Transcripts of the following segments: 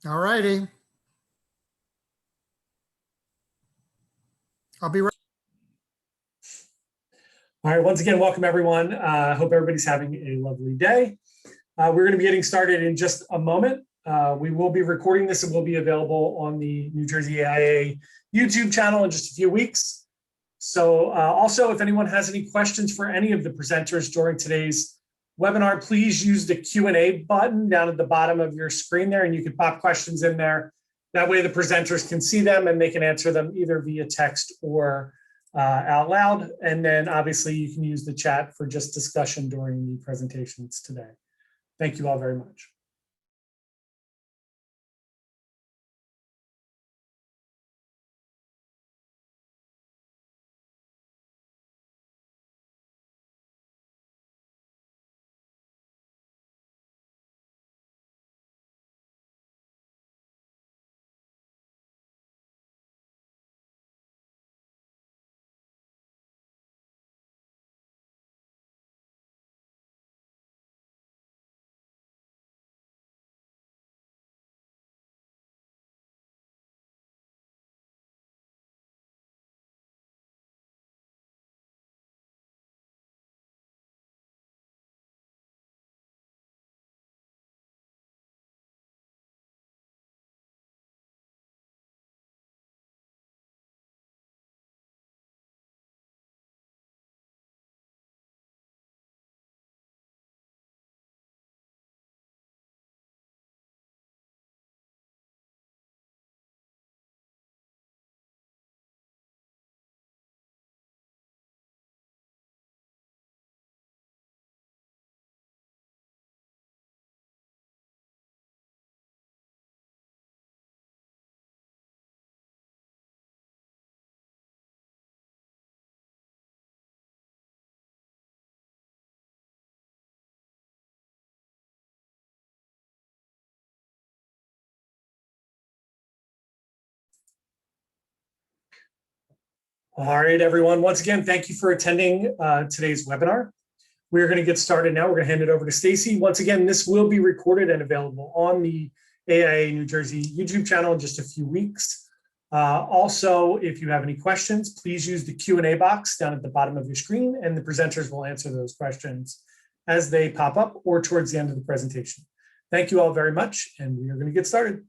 All righty. I'll be right. All right, once again, welcome everyone. I hope everybody's having a lovely day. We're going to be getting started in just a moment. We will be recording this and will be available on the New Jersey AIA YouTube channel in just a few weeks. So also, if anyone has any questions for any of the presenters during today's webinar, please use the Q&A button down at the bottom of your screen there, and you can pop questions in there. That way the presenters can see them and they can answer them either via text or out loud. And then obviously you can use the chat for just discussion during the presentations today. Thank you all very much. All right, everyone. Once again, thank you for attending today's webinar. We're going to get started now. We're going to hand it over to Stacey. Once again, this will be recorded and available on the AIA New Jersey YouTube channel in just a few weeks. Also, if you have any questions, please use the Q&A box down at the bottom of your screen, and the presenters will answer those questions as they pop up or towards the end of the presentation. Thank you all very much, and we are going to get started.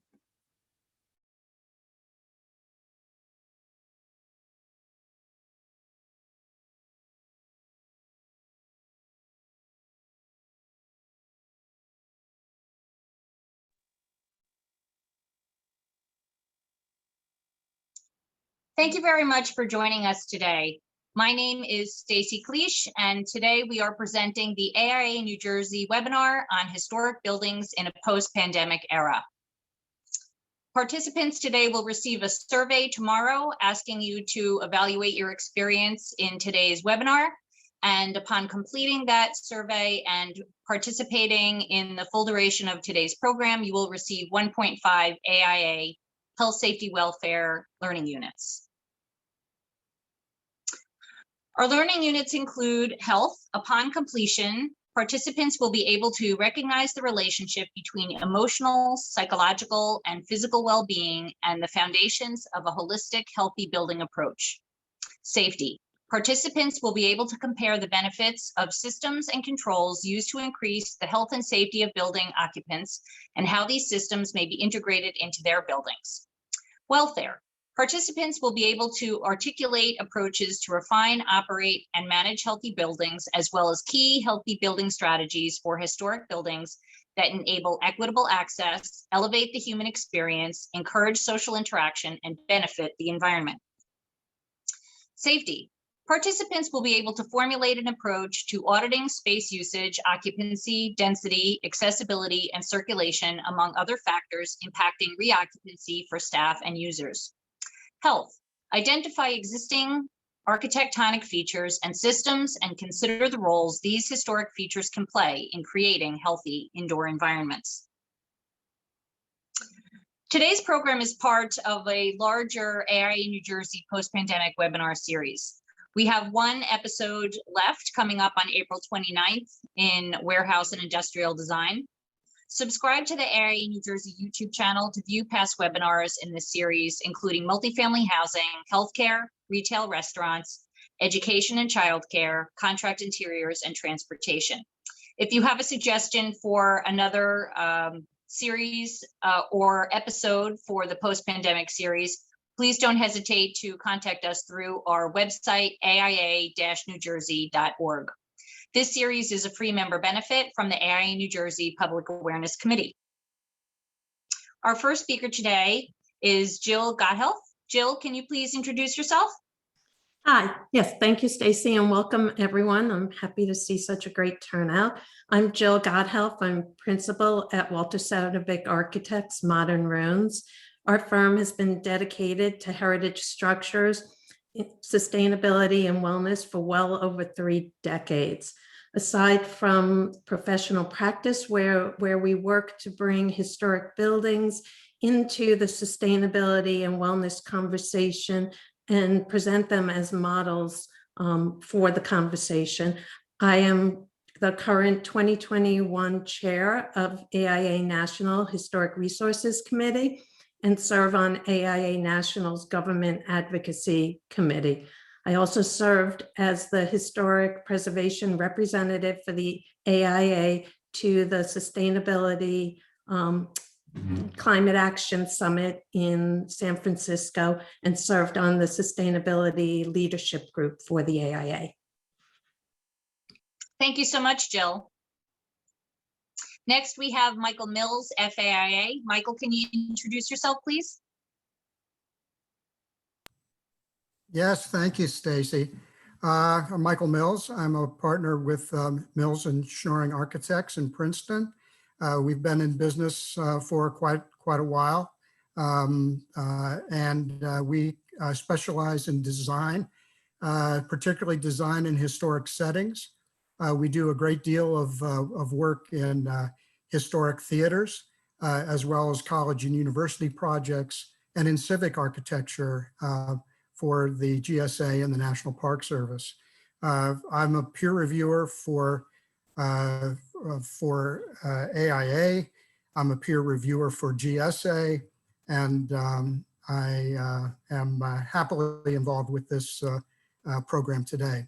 Thank you very much for joining us today. My name is Stacey Kliesch, and today we are presenting the AIA New Jersey webinar on historic buildings in a post-pandemic era. Participants today will receive a survey tomorrow asking you to evaluate your experience in today's webinar. And upon completing that survey and participating in the full duration of today's program, you will receive 1.5 AIA Health, Safety, Welfare learning units. Our learning units include health. Upon completion, participants will be able to recognize the relationship between emotional, psychological, and physical well-being and the foundations of a holistic, healthy building approach. Safety. Participants will be able to compare the benefits of systems and controls used to increase the health and safety of building occupants and how these systems may be integrated into their buildings. Welfare. Participants will be able to articulate approaches to refine, operate, and manage healthy buildings, as well as key healthy building strategies for historic buildings that enable equitable access, elevate the human experience, encourage social interaction, and benefit the environment. Safety. Participants will be able to formulate an approach to auditing space usage, occupancy, density, accessibility, and circulation, among other factors impacting reoccupancy for staff and users. Health. Identify existing architectonic features and systems and consider the roles these historic features can play in creating healthy indoor environments. Today's program is part of a larger AIA New Jersey post-pandemic webinar series. We have one episode left coming up on April 29th in Warehouse and Industrial Design. Subscribe to the AIA New Jersey YouTube channel to view past webinars in this series, including multifamily housing, healthcare, retail restaurants, education and childcare, contract interiors, and transportation. If you have a suggestion for another series or episode for the post-pandemic series, please don't hesitate to contact us through our website, aia-newjersey.org. This series is a free member benefit from the AIA New Jersey Public Awareness Committee. Our first speaker today is Jill Gotthelf. Jill, can you please introduce yourself? Hi, yes, thank you, Stacey, and welcome everyone. I'm happy to see such a great turnout. I'm Jill Gotthelf. I'm principal at Walter Sedovic Architects, Modern Rooms. Our firm has been dedicated to heritage structures, sustainability, and wellness for well over 3 decades. Aside from professional practice where we work to bring historic buildings into the sustainability and wellness conversation and present them as models for the conversation, I am the current 2021 chair of AIA National Historic Resources Committee and serve on AIA National's Government Advocacy Committee. I also served as the Historic Preservation Representative for the AIA to the Sustainability Climate Action Summit in San Francisco and served on the Sustainability Leadership Group for the AIA. Thank you so much, Jill. Next, we have Michael Mills, FAIA. Michael, can you introduce yourself, please? Yes, thank you, Stacey. I'm Michael Mills. I'm a partner with Mills and Schnoring Architects in Princeton. We've been in business for quite a while, we specialize in design, particularly design in historic settings. We do a great deal of work in historic theaters, as well as college and university projects, and in civic architecture for the GSA and the National Park Service. I'm a peer reviewer for AIA. I'm a peer reviewer for GSA, and I am happily involved with this program today.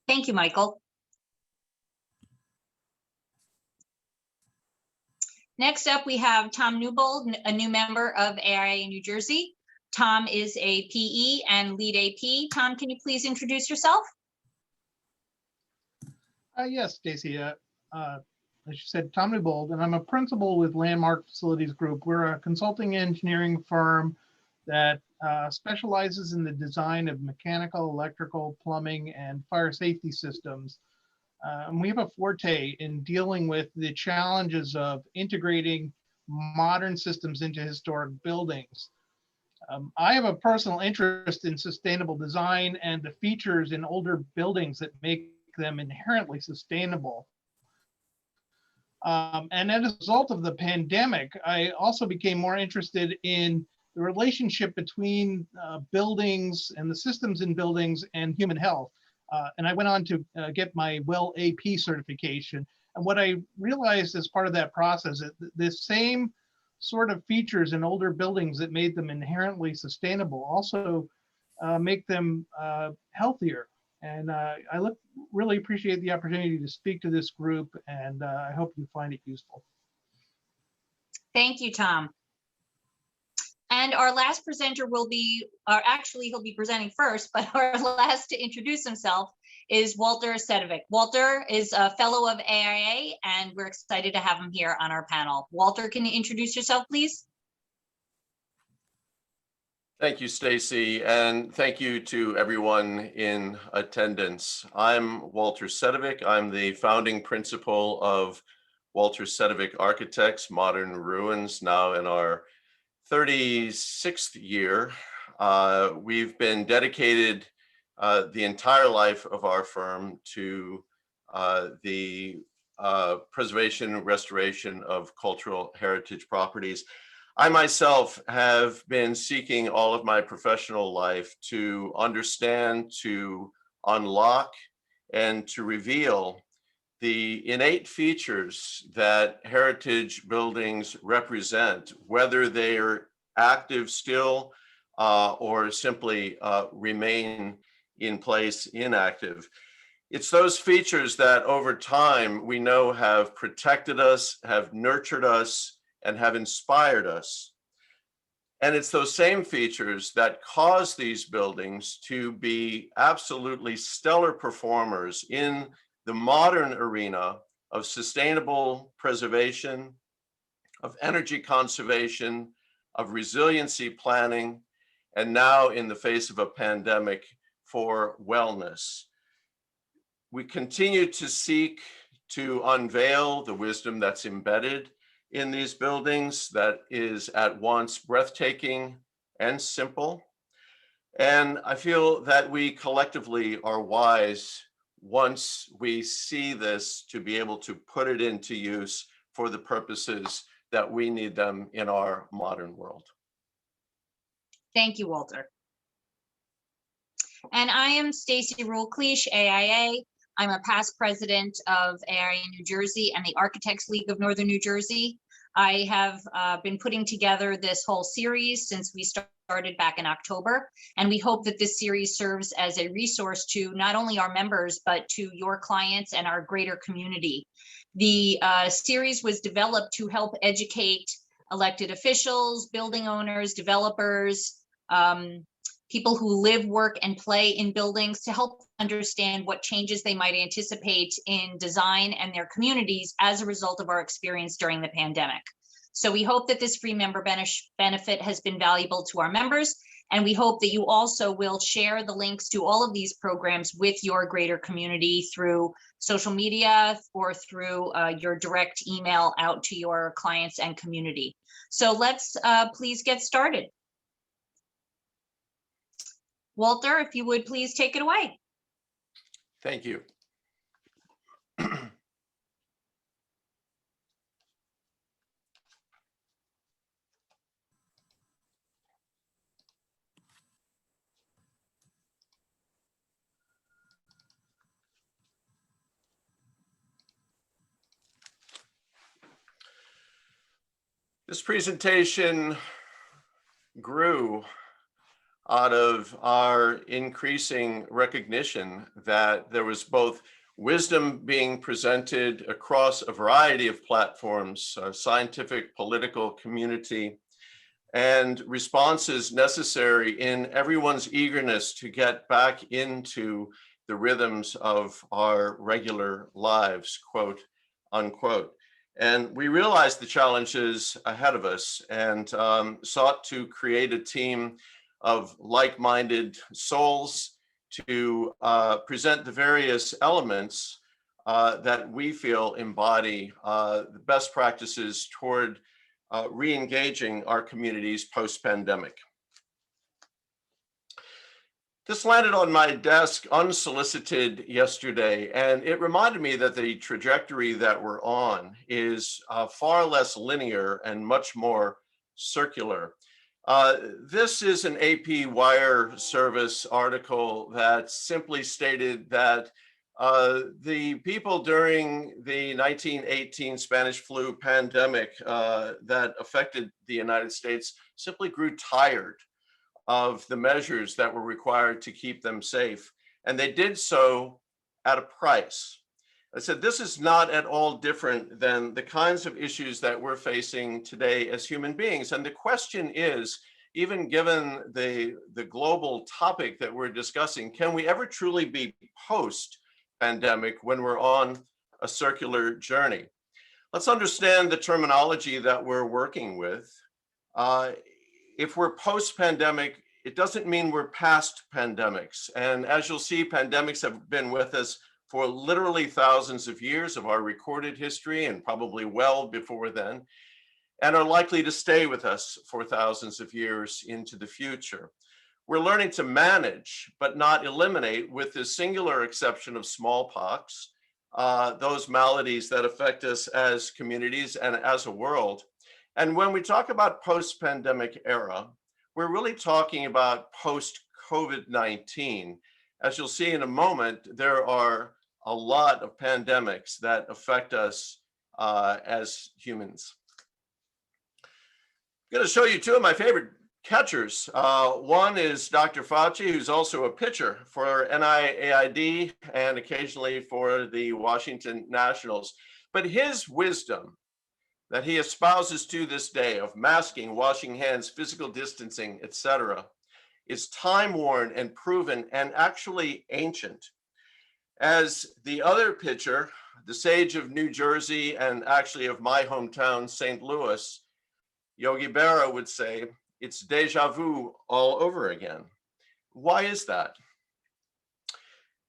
Thank you, Michael. Next up, we have Tom Newbold, a new member of AIA New Jersey. Tom is a PE and lead AP. Tom, can you please introduce yourself? Yes, Stacey. As you said, Tom Newbold, and I'm a principal with Landmark Facilities Group. We're a consulting engineering firm that specializes in the design of mechanical, electrical, plumbing, and fire safety systems. And we have a forte in dealing with the challenges of integrating modern systems into historic buildings. I have a personal interest in sustainable design and the features in older buildings that make them inherently sustainable. And as a result of the pandemic, I also became more interested in the relationship between buildings and the systems in buildings and human health. And I went on to get my WELL AP certification. And what I realized as part of that process is the same sort of features in older buildings that made them inherently sustainable also make them healthier. And I really appreciate the opportunity to speak to this group, and I hope you find it useful. Thank you, Tom. And our last presenter will be, or actually he'll be presenting first, but our last to introduce himself is Walter Sedovic. Walter is a fellow of AIA, and we're excited to have him here on our panel. Walter, can you introduce yourself, please? Thank you, Stacey, and thank you to everyone in attendance. I'm Walter Sedovic. I'm the founding principal of Walter Sedovic Architects, Modern Ruins, now in our 36th year. We've been dedicated the entire life of our firm to the preservation and restoration of cultural heritage properties. I myself have been seeking all of my professional life to understand, to unlock, and to reveal the innate features that heritage buildings represent, whether they are active still or simply remain in place inactive. It's those features that over time we know have protected us, have nurtured us, and have inspired us. And it's those same features that cause these buildings to be absolutely stellar performers in the modern arena of sustainable preservation, of energy conservation, of resiliency planning, and now in the face of a pandemic, for wellness. We continue to seek to unveil the wisdom that's embedded in these buildings that is at once breathtaking and simple. And I feel that we collectively are wise once we see this to be able to put it into use for the purposes that we need them in our modern world. Thank you, Walter. And I am Stacey Ruhle Kliesch, AIA. I'm a past president of AIA New Jersey and the Architects League of Northern New Jersey. I have been putting together this whole series since we started back in October, and we hope that this series serves as a resource to not only our members, but to your clients and our greater community. The series was developed to help educate elected officials, building owners, developers, people who live, work, and play in buildings to help understand what changes they might anticipate in design and their communities as a result of our experience during the pandemic. So we hope that this free member benefit has been valuable to our members, and we hope that you also will share the links to all of these programs with your greater community through social media or through your direct email out to your clients and community. So let's please get started. Walter, if you would please take it away. Thank you. This presentation grew out of our increasing recognition that there was both wisdom being presented across a variety of platforms, scientific, political, community, and responses necessary in everyone's eagerness to get back into the rhythms of our regular lives, quote, unquote. And we realized the challenges ahead of us and sought to create a team of like-minded souls to present the various elements that we feel embody the best practices toward re-engaging our communities post-pandemic. This landed on my desk unsolicited yesterday, and it reminded me that the trajectory that we're on is far less linear and much more circular. This is an AP Wire Service article that simply stated that the people during the 1918 Spanish flu pandemic that affected the United States simply grew tired of the measures that were required to keep them safe. And they did so at a price. I said, this is not at all different than the kinds of issues that we're facing today as human beings. And the question is, even given the global topic that we're discussing, can we ever truly be post-pandemic when we're on a circular journey? Let's understand the terminology that we're working with. If we're post-pandemic, it doesn't mean we're past pandemics. And as you'll see, pandemics have been with us for literally thousands of years of our recorded history, and probably well before then, and are likely to stay with us for thousands of years into the future. We're learning to manage, but not eliminate, with the singular exception of smallpox, those maladies that affect us as communities and as a world. And when we talk about post-pandemic era, we're really talking about post-COVID-19. As you'll see in a moment, there are a lot of pandemics that affect us as humans. I'm going to show you two of my favorite catchers. One is Dr. Fauci, who's also a pitcher for NIAID and occasionally for the Washington Nationals. But his wisdom that he espouses to this day of masking, washing hands, physical distancing, etc., is time-worn and proven and actually ancient. As the other pitcher, the sage of New Jersey and actually of my hometown, St. Louis, Yogi Berra would say, it's deja vu all over again. Why is that?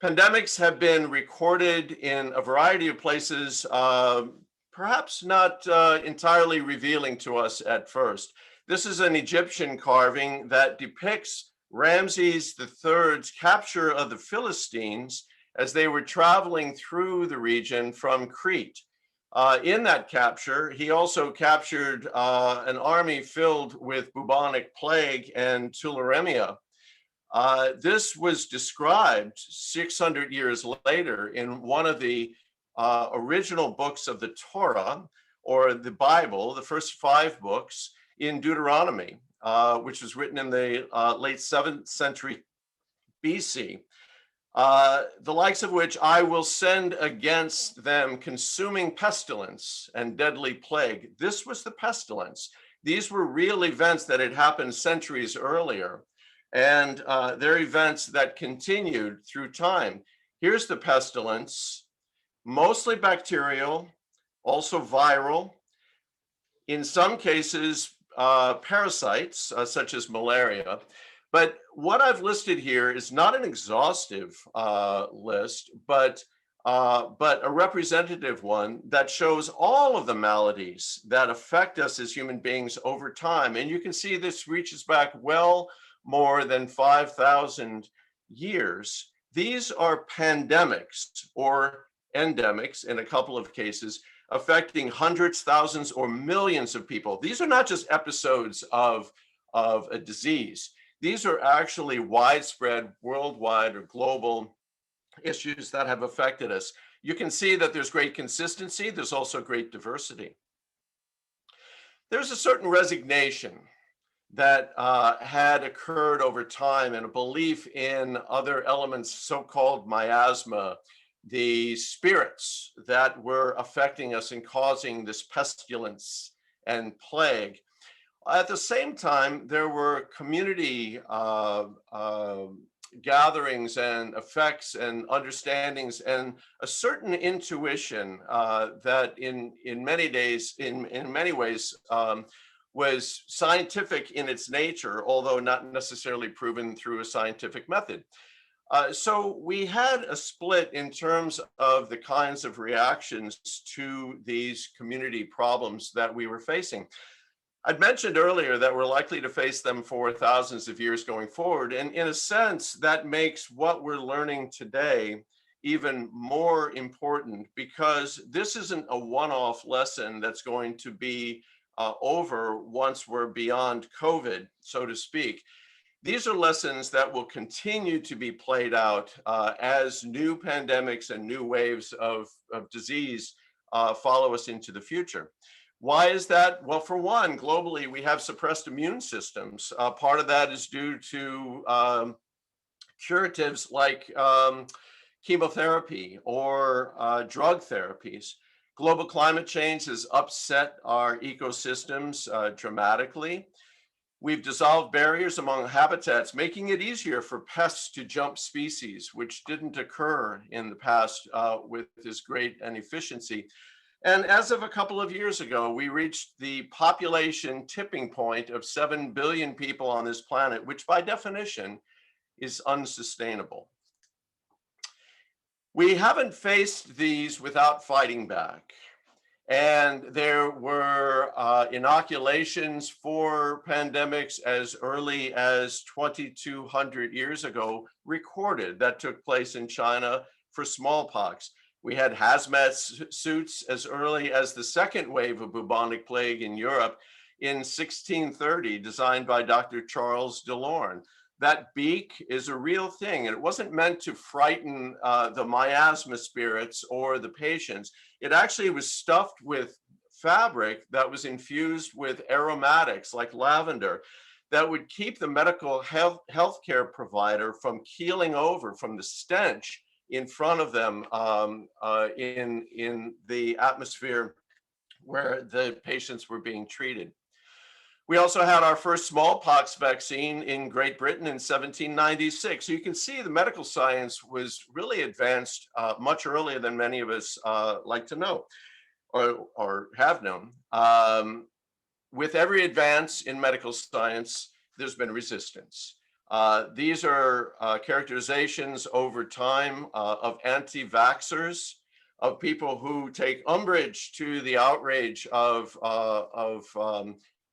Pandemics have been recorded in a variety of places, perhaps not entirely revealing to us at first. This is an Egyptian carving that depicts Ramses III's capture of the Philistines as they were traveling through the region from Crete. In that capture, he also captured an army filled with bubonic plague and tularemia. This was described 600 years later in one of the original books of the Torah, or the Bible, the first 5 books in Deuteronomy, which was written in the late 7th century BC. The likes of which I will send against them consuming pestilence and deadly plague. This was the pestilence. These were real events that had happened centuries earlier, and they're events that continued through time. Here's the pestilence, mostly bacterial, also viral. In some cases, parasites, such as malaria. But what I've listed here is not an exhaustive list, but a representative one that shows all of the maladies that affect us as human beings over time. And you can see this reaches back well more than 5,000 years. These are pandemics or endemics in a couple of cases, affecting hundreds, thousands, or millions of people. These are not just episodes of a disease. These are actually widespread, worldwide or global issues that have affected us. You can see that there's great consistency. There's also great diversity. There's a certain resignation that had occurred over time and a belief in other elements, so-called miasma, the spirits that were affecting us and causing this pestilence and plague. At the same time, there were community gatherings and effects and understandings and a certain intuition that in many ways was scientific in its nature, although not necessarily proven through a scientific method. So we had a split in terms of the kinds of reactions to these community problems that we were facing. I'd mentioned earlier that we're likely to face them for thousands of years going forward. And in a sense, that makes what we're learning today even more important, because this isn't a one-off lesson that's going to be over once we're beyond COVID, so to speak. These are lessons that will continue to be played out as new pandemics and new waves of disease follow us into the future. Why is that? Well, for one, globally, we have suppressed immune systems. Part of that is due to curatives like chemotherapy or drug therapies. Global climate change has upset our ecosystems dramatically. We've dissolved barriers among habitats, making it easier for pests to jump species, which didn't occur in the past with this great efficiency. And as of a couple of years ago, we reached the population tipping point of 7 billion people on this planet, which by definition is unsustainable. We haven't faced these without fighting back. And there were inoculations for pandemics as early as 2,200 years ago recorded that took place in China for smallpox. We had hazmat suits as early as the second wave of bubonic plague in Europe in 1630, designed by Dr. Charles Delorme. That beak is a real thing, and it wasn't meant to frighten the miasma spirits or the patients. It actually was stuffed with fabric that was infused with aromatics like lavender that would keep the medical healthcare provider from keeling over from the stench in front of them in the atmosphere where the patients were being treated. We also had our first smallpox vaccine in Great Britain in 1796. So you can see the medical science was really advanced much earlier than many of us like to know or have known. With every advance in medical science, there's been resistance. These are characterizations over time of anti-vaxxers, of people who take umbrage to the outrage of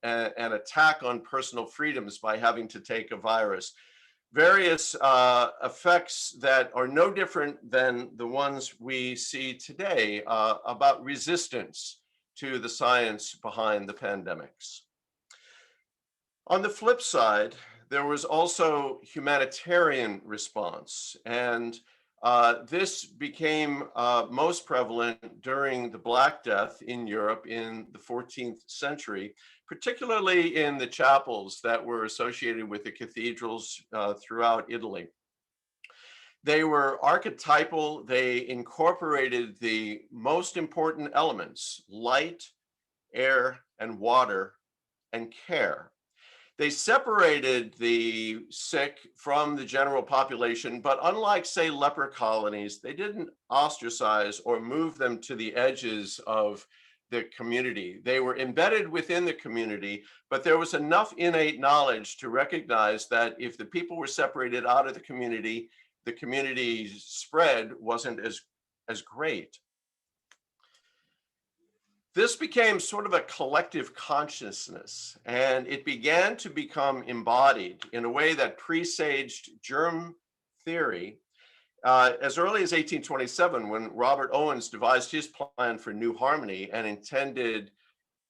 an attack on personal freedoms by having to take a virus. Various effects that are no different than the ones we see today about resistance to the science behind the pandemics. On the flip side, there was also humanitarian response, and this became most prevalent during the Black Death in Europe in the 14th century, particularly in the chapels that were associated with the cathedrals throughout Italy. They were archetypal. They incorporated the most important elements: light, air, and water, and care. They separated the sick from the general population, but unlike, say, leper colonies, they didn't ostracize or move them to the edges of the community. They were embedded within the community, but there was enough innate knowledge to recognize that if the people were separated out of the community's spread wasn't as great. This became sort of a collective consciousness, and it began to become embodied in a way that presaged germ theory as early as 1827, when Robert Owens devised his plan for New Harmony and intended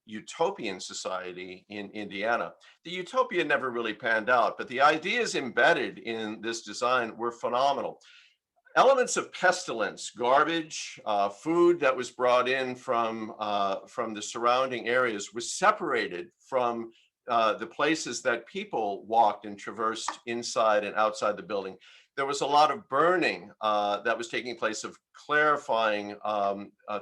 utopian society in Indiana. The utopia never really panned out, but the ideas embedded in this design were phenomenal. Elements of pestilence, garbage, food that was brought in from the surrounding areas was separated from the places that people walked and traversed inside and outside the building. There was a lot of burning that was taking place, of clarifying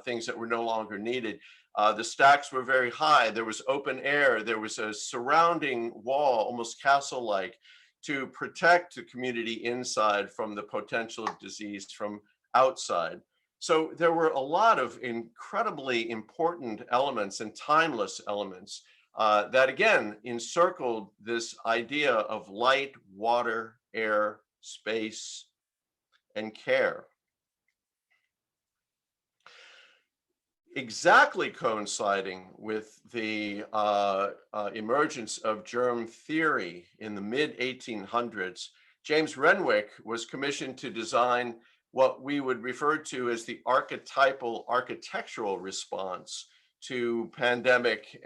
things that were no longer needed. The stacks were very high. There was open air. There was a surrounding wall, almost castle-like, to protect the community inside from the potential of disease from outside. So there were a lot of incredibly important elements and timeless elements that, again, encircled this idea of light, water, air, space, and care. Exactly coinciding with the emergence of germ theory in the mid-1800s, James Renwick was commissioned to design what we would refer to as the archetypal architectural response to pandemic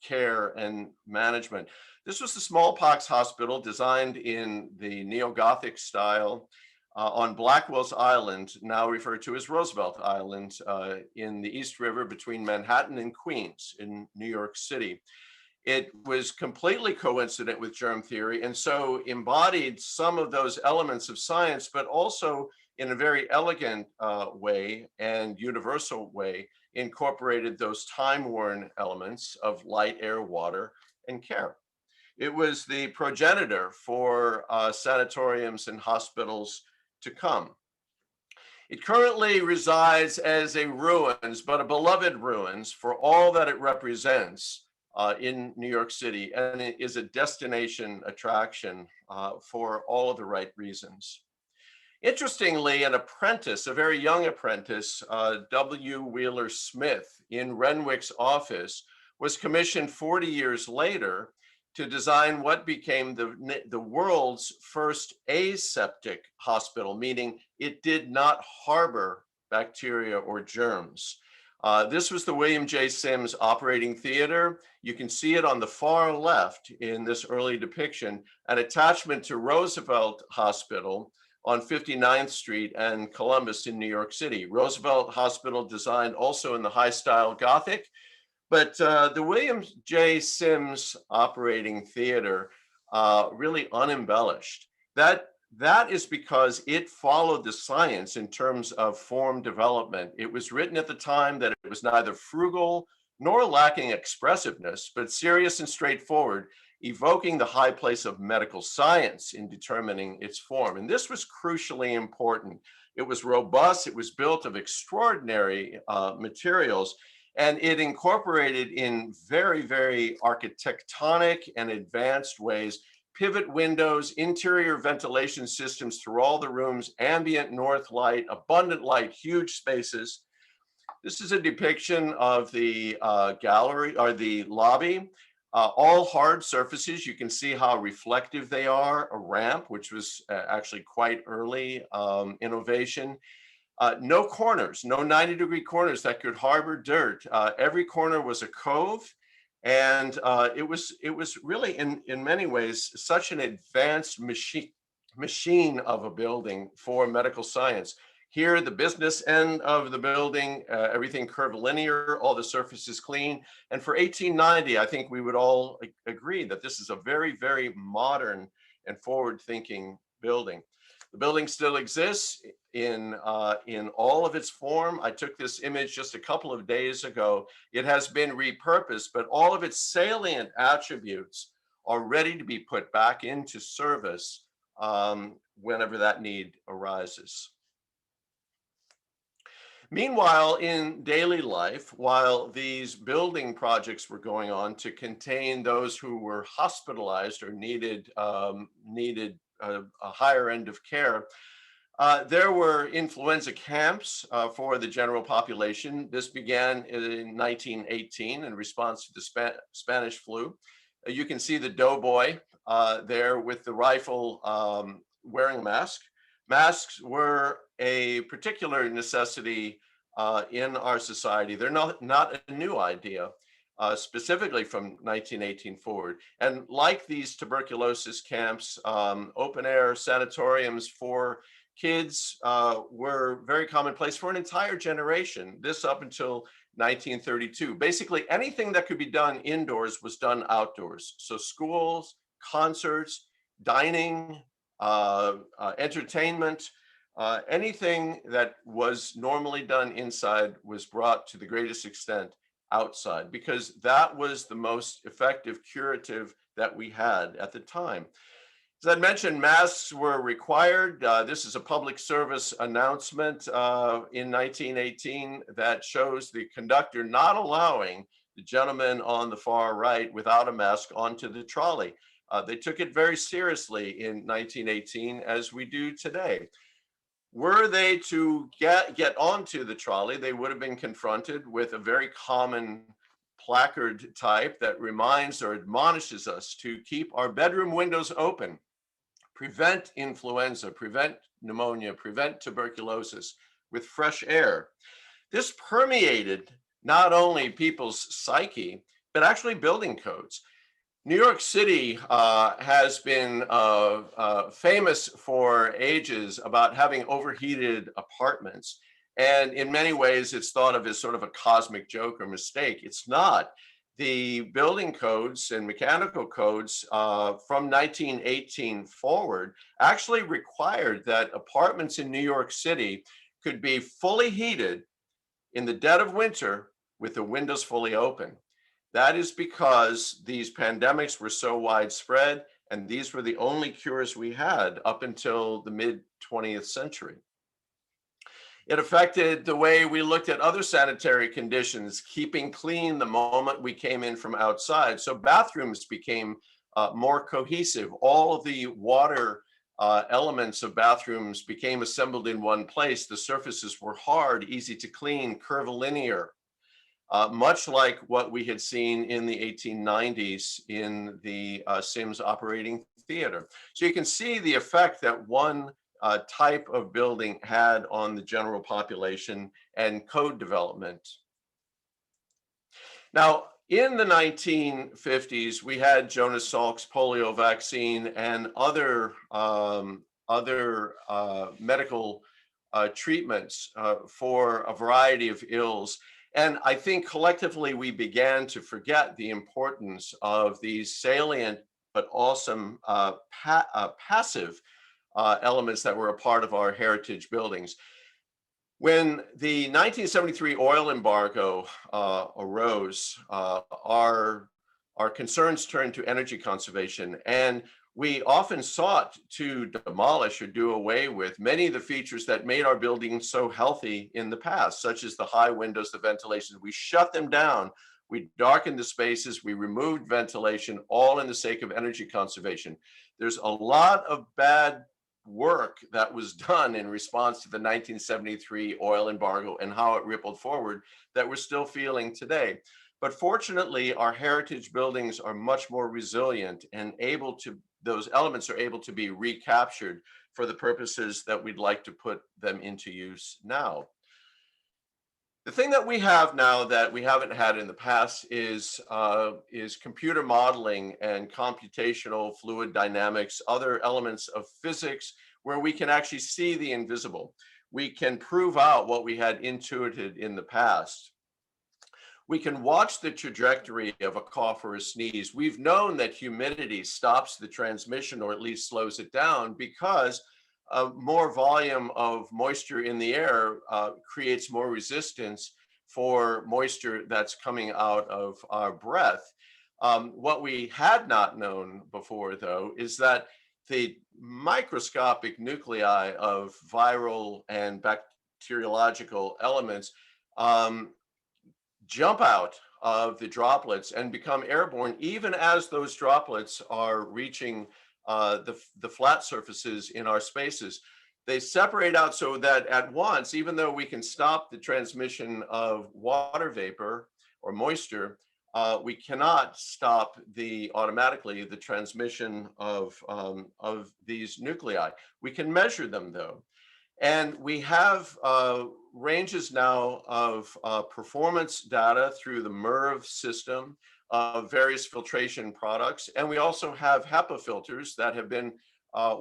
care and management. This was the Smallpox Hospital, designed in the neo-Gothic style, on Blackwell's Island, now referred to as Roosevelt Island, in the East River between Manhattan and Queens in New York City. It was completely coincident with germ theory, and so embodied some of those elements of science, but also in a very elegant way and universal way, incorporated those time-worn elements of light, air, water, and care. It was the progenitor for sanatoriums and hospitals to come. It currently resides as a ruins, but a beloved ruins for all that it represents in New York City, and it is a destination attraction for all of the right reasons. Interestingly, an apprentice, a very young apprentice, W. Wheeler Smith, in Renwick's office, was commissioned 40 years later to design what became the world's first aseptic hospital, meaning it did not harbor bacteria or germs. This was the William J. Sims Operating Theater. You can see it on the far left in this early depiction, an attachment to Roosevelt Hospital on 59th Street and Columbus in New York City. Roosevelt Hospital designed also in the high style Gothic, but the William J. Sims Operating Theater really unembellished. That is because it followed the science in terms of form development. It was written at the time that it was neither frugal nor lacking expressiveness, but serious and straightforward, evoking the high place of medical science in determining its form. And this was crucially important. It was robust, it was built of extraordinary materials, and it incorporated in very, very architectonic and advanced ways pivot windows, interior ventilation systems through all the rooms, ambient north light, abundant light, huge spaces. This is a depiction of the gallery or the lobby, all hard surfaces. You can see how reflective they are, a ramp, which was actually quite early innovation. No corners, no 90-degree corners that could harbor dirt. Every corner was a cove. And it was really, in many ways, such an advanced machine of a building for medical science. Here, the business end of the building, everything curvilinear, all the surfaces clean. And for 1890, I think we would all agree that this is a very, very modern and forward-thinking building. The building still exists in all of its form. I took this image just a couple of days ago. It has been repurposed, but all of its salient attributes are ready to be put back into service whenever that need arises. Meanwhile, in daily life, while these building projects were going on to contain those who were hospitalized or needed a higher end of care, there were influenza camps for the general population. This began in 1918 in response to the Spanish flu. You can see the doughboy there with the rifle wearing a mask. Masks were a particular necessity in our society. They're not a new idea. Specifically from 1918 forward. And like these tuberculosis camps, open air sanatoriums for kids were very commonplace for an entire generation, this up until 1932. Basically, anything that could be done indoors was done outdoors. So schools, concerts, dining, entertainment, anything that was normally done inside was brought to the greatest extent outside, because that was the most effective curative that we had at the time. As I mentioned, masks were required. This is a public service announcement in 1918 that shows the conductor not allowing the gentleman on the far right without a mask onto the trolley. They took it very seriously in 1918, as we do today. Were they to get onto the trolley, they would have been confronted with a very common placard type that reminds or admonishes us to keep our bedroom windows open, prevent influenza, prevent pneumonia, prevent tuberculosis with fresh air. This permeated not only people's psyche, but actually building codes. New York City has been famous for ages about having overheated apartments. And in many ways, it's thought of as sort of a cosmic joke or mistake. It's not. The building codes and mechanical codes from 1918 forward actually required that apartments in New York City could be fully heated in the dead of winter with the windows fully open. That is because these pandemics were so widespread, and these were the only cures we had up until the mid-20th century. It affected the way we looked at other sanitary conditions, keeping clean the moment we came in from outside. So bathrooms became more cohesive. All of the water elements of bathrooms became assembled in one place. The surfaces were hard, easy to clean, curvilinear. Much like what we had seen in the 1890s in the Sims Operating Theater. So you can see the effect that one type of building had on the general population and code development. Now, in the 1950s, we had Jonas Salk's polio vaccine and other medical treatments for a variety of ills. And I think collectively we began to forget the importance of these salient but awesome passive elements that were a part of our heritage buildings. When the 1973 oil embargo arose, our concerns turned to energy conservation, and we often sought to demolish or do away with many of the features that made our buildings so healthy in the past, such as the high windows, the ventilation. We shut them down, we darkened the spaces, we removed ventilation, all in the sake of energy conservation. There's a lot of bad work that was done in response to the 1973 oil embargo and how it rippled forward that we're still feeling today. But fortunately, our heritage buildings are much more resilient and those elements are able to be recaptured for the purposes that we'd like to put them into use now. The thing that we have now that we haven't had in the past is computer modeling and computational fluid dynamics, other elements of physics where we can actually see the invisible. We can prove out what we had intuited in the past. We can watch the trajectory of a cough or a sneeze. We've known that humidity stops the transmission or at least slows it down because more volume of moisture in the air creates more resistance for moisture that's coming out of our breath. What we had not known before, though, is that the microscopic nuclei of viral and bacteriological elements jump out of the droplets and become airborne, even as those droplets are reaching the flat surfaces in our spaces. They separate out so that at once, even though we can stop the transmission of water vapor or moisture, we cannot stop automatically the transmission of these nuclei. We can measure them though. And we have ranges now of performance data through the MERV system of various filtration products. And we also have HEPA filters that have been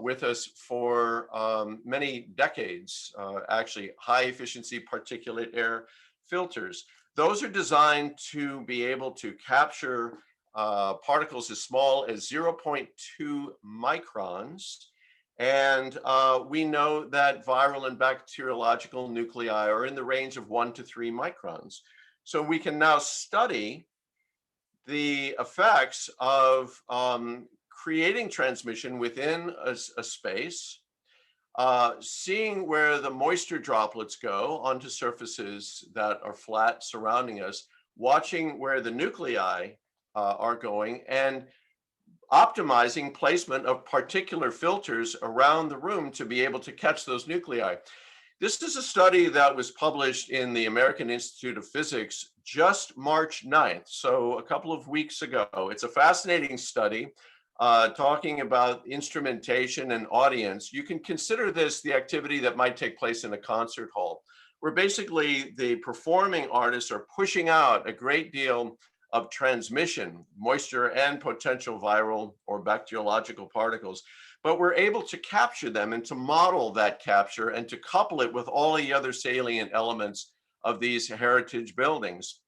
with us for many decades, actually high efficiency particulate air filters. Those are designed to be able to capture particles as small as 0.2 microns. And we know that viral and bacteriological nuclei are in the range of 1 to 3 microns. So we can now study the effects of creating transmission within a space, seeing where the moisture droplets go onto surfaces that are flat surrounding us, watching where the nuclei are going, and optimizing placement of particular filters around the room to be able to catch those nuclei. This is a study that was published in the American Institute of Physics just March 9th, so a couple of weeks ago. It's a fascinating study talking about instrumentation and audience. You can consider this the activity that might take place in a concert hall, where basically the performing artists are pushing out a great deal of transmission, moisture and potential viral or bacteriological particles, but we're able to capture them and to model that capture and to couple it with all the other salient elements of these heritage buildings.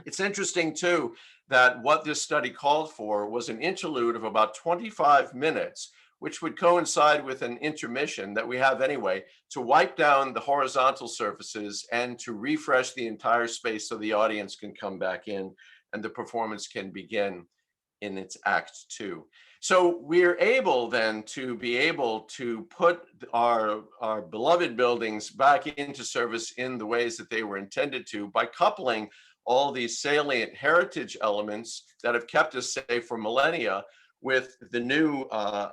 It's interesting too that what this study called for was an interlude of about 25 minutes, which would coincide with an intermission that we have anyway, to wipe down the horizontal surfaces and to refresh the entire space so the audience can come back in and the performance can begin in its act 2. So we're able then to be able to put our beloved buildings back into service in the ways that they were intended to by coupling all these salient heritage elements that have kept us safe for millennia with the new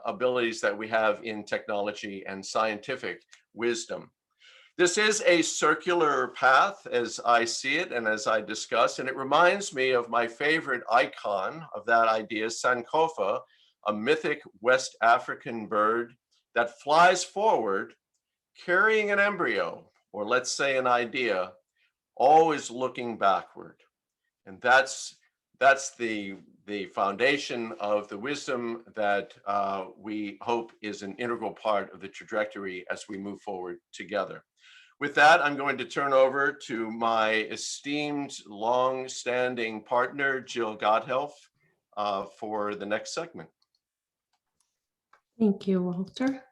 abilities that we have in technology and scientific wisdom. This is a circular path as I see it and as I discuss, and it reminds me of my favorite icon of that idea, Sankofa, a mythic West African bird that flies forward carrying an embryo, or let's say an idea, always looking backward. And that's the foundation of the wisdom that we hope is an integral part of the trajectory as we move forward together. With that, I'm going to turn over to my esteemed, long-standing partner, Jill Gotthelf, for the next segment. Thank you, Walter.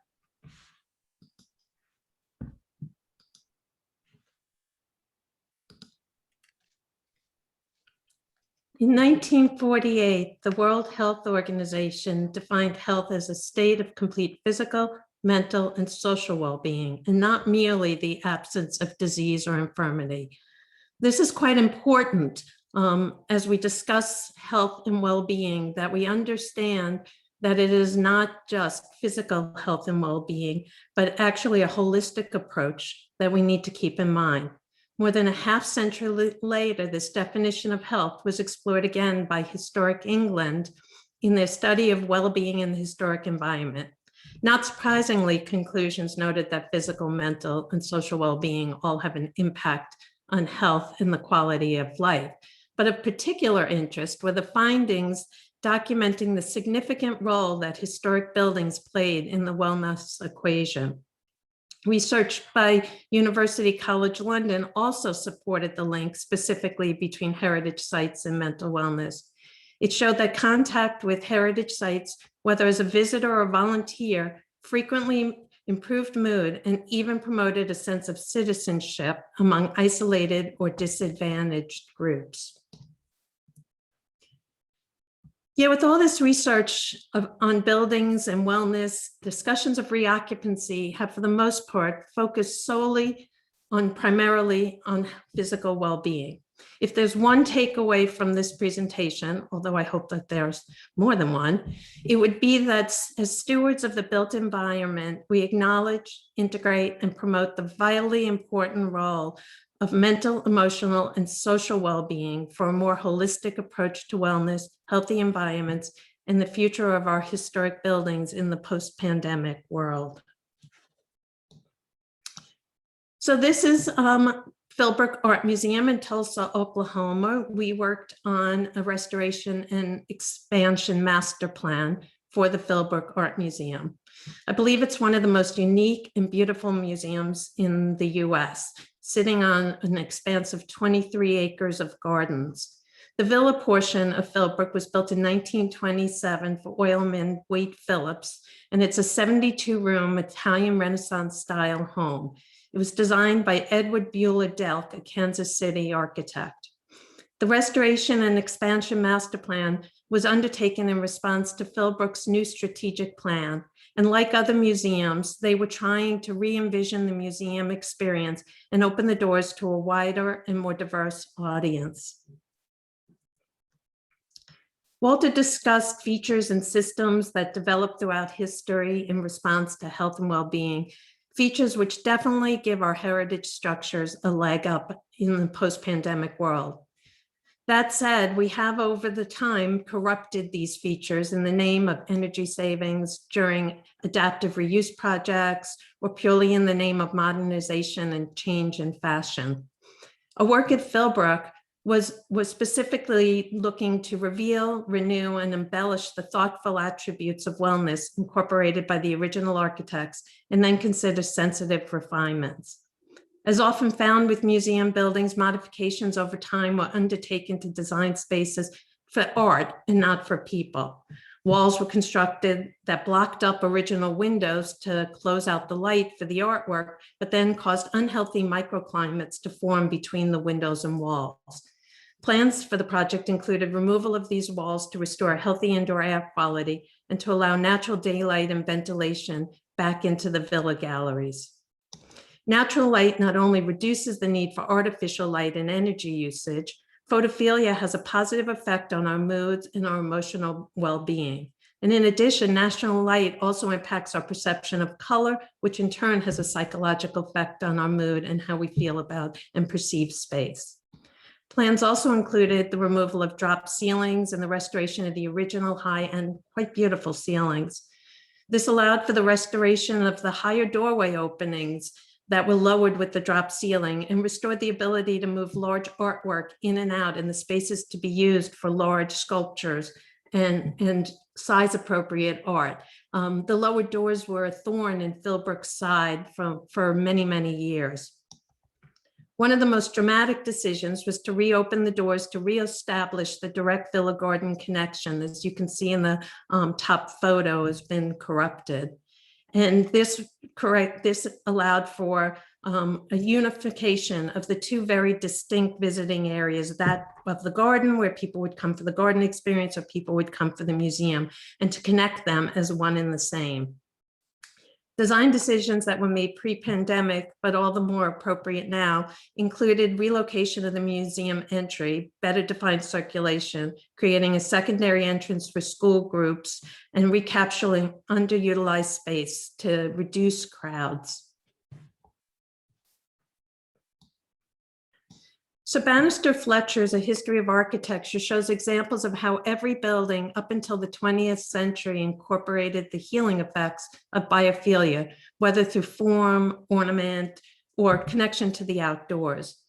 In 1948, the World Health Organization defined health as a state of complete physical, mental, and social well-being, and not merely the absence of disease or infirmity. This is quite important as we discuss health and well-being, that we understand that it is not just physical health and well-being, but actually a holistic approach that we need to keep in mind. More than a half century later, this definition of health was explored again by Historic England in their study of well-being in the historic environment. Not surprisingly, conclusions noted that physical, mental, and social well-being all have an impact on health and the quality of life. But of particular interest were the findings documenting the significant role that historic buildings played in the wellness equation. Research by University College London also supported the link specifically between heritage sites and mental wellness. It showed that contact with heritage sites, whether as a visitor or volunteer, frequently improved mood and even promoted a sense of citizenship among isolated or disadvantaged groups. Yeah, with all this research on buildings and wellness, discussions of reoccupancy have for the most part focused solely on primarily on physical well-being. If there's one takeaway from this presentation, although I hope that there's more than one, it would be that as stewards of the built environment, we acknowledge, integrate, and promote the vitally important role of mental, emotional, and social well-being for a more holistic approach to wellness, healthy environments, and the future of our historic buildings in the post-pandemic world. So this is Philbrook Art Museum in Tulsa, Oklahoma. We worked on a restoration and expansion master plan for the Philbrook Art Museum. I believe it's one of the most unique and beautiful museums in the US, sitting on an expanse of 23 acres of gardens. The villa portion of Philbrook was built in 1927 for oilman Wade Phillips, and it's a 72-room Italian Renaissance style home. It was designed by Edward Buehler Delk, a Kansas City architect. The restoration and expansion master plan was undertaken in response to Philbrook's new strategic plan. And like other museums, they were trying to re-envision the museum experience and open the doors to a wider and more diverse audience. Walter discussed features and systems that developed throughout history in response to health and well-being, features which definitely give our heritage structures a leg up in the post-pandemic world. That said, we have over the time corrupted these features in the name of energy savings during adaptive reuse projects or purely in the name of modernization and change in fashion. Our work at Philbrook was specifically looking to reveal, renew, and embellish the thoughtful attributes of wellness incorporated by the original architects, and then consider sensitive refinements. As often found with museum buildings, modifications over time were undertaken to design spaces for art and not for people. Walls were constructed that blocked up original windows to close out the light for the artwork, but then caused unhealthy microclimates to form between the windows and walls. Plans for the project included removal of these walls to restore healthy indoor air quality and to allow natural daylight and ventilation back into the villa galleries. Natural light not only reduces the need for artificial light and energy usage, photophilia has a positive effect on our moods and our emotional well-being. And in addition, natural light also impacts our perception of color, which in turn has a psychological effect on our mood and how we feel about and perceive space. Plans also included the removal of drop ceilings and the restoration of the original high-end, quite beautiful ceilings. This allowed for the restoration of the higher doorway openings that were lowered with the drop ceiling and restored the ability to move large artwork in and out in the spaces to be used for large sculptures and size appropriate art. The lower doors were a thorn in Philbrook's side for many, many years. One of the most dramatic decisions was to reopen the doors to reestablish the direct Villa Garden connection. As you can see in the top photo, has been corrupted. And this allowed for a unification of the two very distinct visiting areas, that of the garden, where people would come for the garden experience, or people would come for the museum, and to connect them as one and the same. Design decisions that were made pre-pandemic, but all the more appropriate now, included relocation of the museum entry, better defined circulation, creating a secondary entrance for school groups, and recapturing underutilized space to reduce crowds. So Bannister Fletcher's A History of Architecture shows examples of how every building up until the 20th century incorporated the healing effects of biophilia, whether through form, ornament, or connection to the outdoors.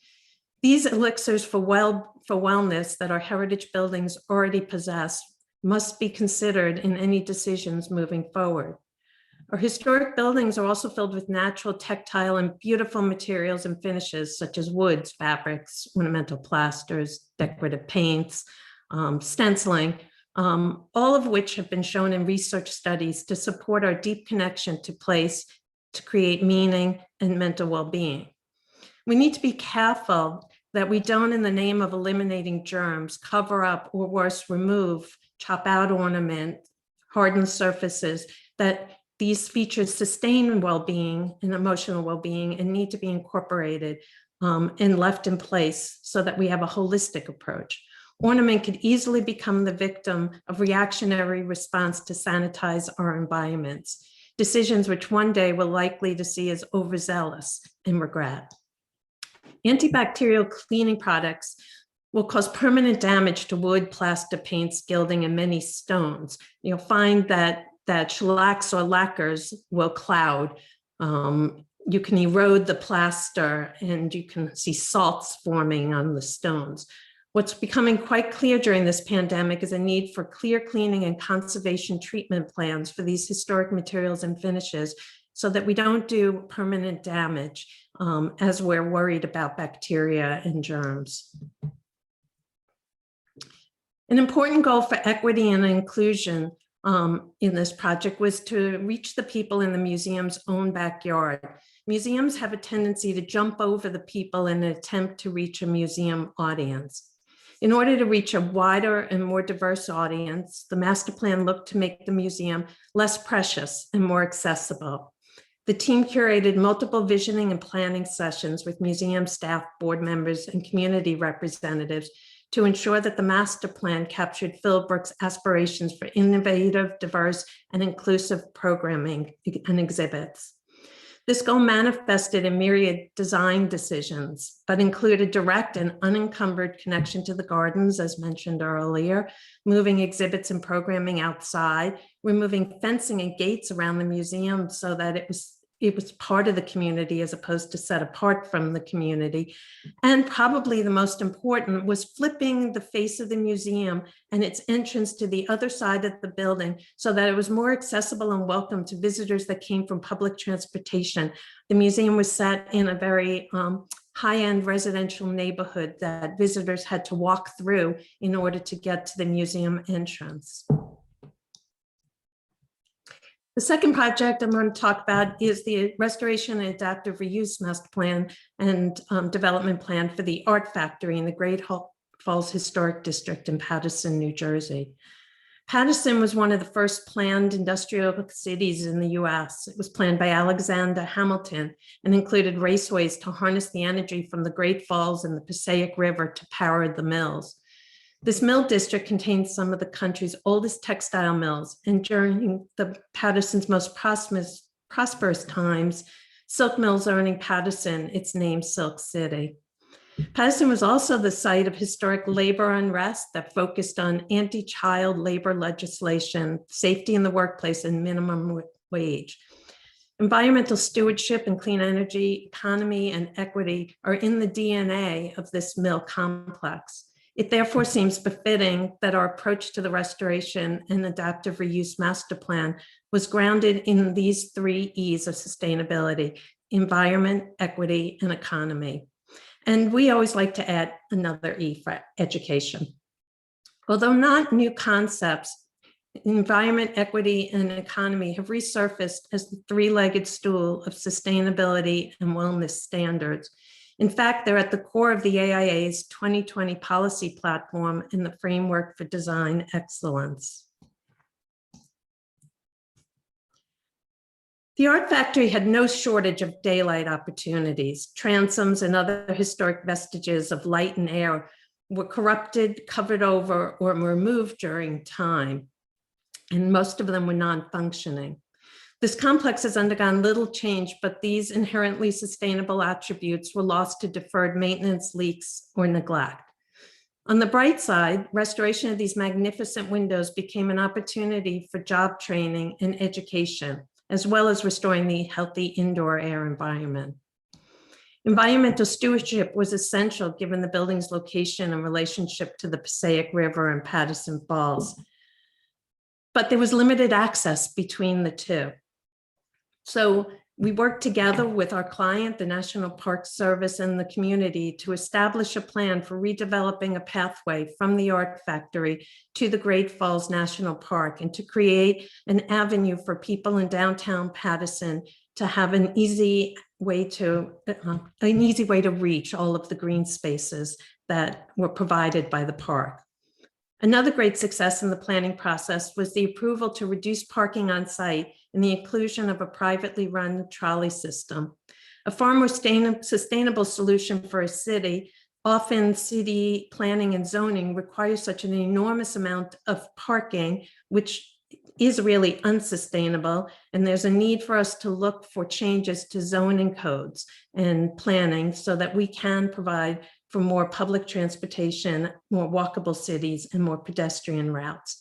These elixirs for wellness that our heritage buildings already possess must be considered in any decisions moving forward. Our historic buildings are also filled with natural, tactile, and beautiful materials and finishes, such as woods, fabrics, ornamental plasters, decorative paints, stenciling, all of which have been shown in research studies to support our deep connection to place, to create meaning and mental well-being. We need to be careful that we don't, in the name of eliminating germs, cover up, or worse, remove, chop out ornament, harden surfaces, that these features sustain well-being and emotional well-being and need to be incorporated and left in place so that we have a holistic approach. Ornament could easily become the victim of reactionary response to sanitize our environments, decisions which one day we're likely to see as overzealous and regret. Antibacterial cleaning products will cause permanent damage to wood, plaster, paints, gilding, and many stones. You'll find that shellacs or lacquers will cloud. You can erode the plaster and you can see salts forming on the stones. What's becoming quite clear during this pandemic is a need for clear cleaning and conservation treatment plans for these historic materials and finishes so that we don't do permanent damage as we're worried about bacteria and germs. An important goal for equity and inclusion in this project was to reach the people in the museum's own backyard. Museums have a tendency to jump over the people in an attempt to reach a museum audience. In order to reach a wider and more diverse audience, the master plan looked to make the museum less precious and more accessible. The team curated multiple visioning and planning sessions with museum staff, board members, and community representatives to ensure that the master plan captured Philbrook's aspirations for innovative, diverse, and inclusive programming and exhibits. This goal manifested in myriad design decisions, but included direct and unencumbered connection to the gardens, as mentioned earlier, moving exhibits and programming outside, removing fencing and gates around the museum so that it was part of the community as opposed to set apart from the community. And probably the most important was flipping the face of the museum and its entrance to the other side of the building so that it was more accessible and welcome to visitors that came from public transportation. The museum was set in a very high-end residential neighborhood that visitors had to walk through in order to get to the museum entrance. The second project I'm going to talk about is the Restoration and Adaptive Reuse Master Plan and Development Plan for the Art Factory in the Great Falls Historic District in Paterson, New Jersey. Paterson was one of the first planned industrial cities in the US. It was planned by Alexander Hamilton and included raceways to harness the energy from the Great Falls and the Passaic River to power the mills. This mill district contains some of the country's oldest textile mills, and during the Paterson's most prosperous times, silk mills earning Paterson its name Silk City. Paterson was also the site of historic labor unrest that focused on anti-child labor legislation, safety in the workplace, and minimum wage. Environmental stewardship and clean energy, economy, and equity are in the DNA of this mill complex. It therefore seems befitting that our approach to the restoration and adaptive reuse master plan was grounded in these 3 E's of sustainability: environment, equity, and economy. And we always like to add another E for education. Although not new concepts, environment, equity, and economy have resurfaced as the 3-legged stool of sustainability and wellness standards. In fact, they're at the core of the AIA's 2020 policy platform and the framework for design excellence. The Art Factory had no shortage of daylight opportunities. Transoms and other historic vestiges of light and air were corrupted, covered over, or removed during time, and most of them were non-functioning. This complex has undergone little change, but these inherently sustainable attributes were lost to deferred maintenance, leaks, or neglect. On the bright side, restoration of these magnificent windows became an opportunity for job training and education, as well as restoring the healthy indoor air environment. Environmental stewardship was essential given the building's location and relationship to the Passaic River and Patterson Falls. But there was limited access between the two. So we worked together with our client, the National Park Service, and the community to establish a plan for redeveloping a pathway from the Art Factory to the Great Falls National Park, and to create an avenue for people in downtown Patterson to have an easy way to reach all of the green spaces that were provided by the park. Another great success in the planning process was the approval to reduce parking on site and the inclusion of a privately run trolley system. A far more sustainable solution for a city. Often city planning and zoning requires such an enormous amount of parking, which is really unsustainable. And there's a need for us to look for changes to zoning codes and planning so that we can provide for more public transportation, more walkable cities, and more pedestrian routes.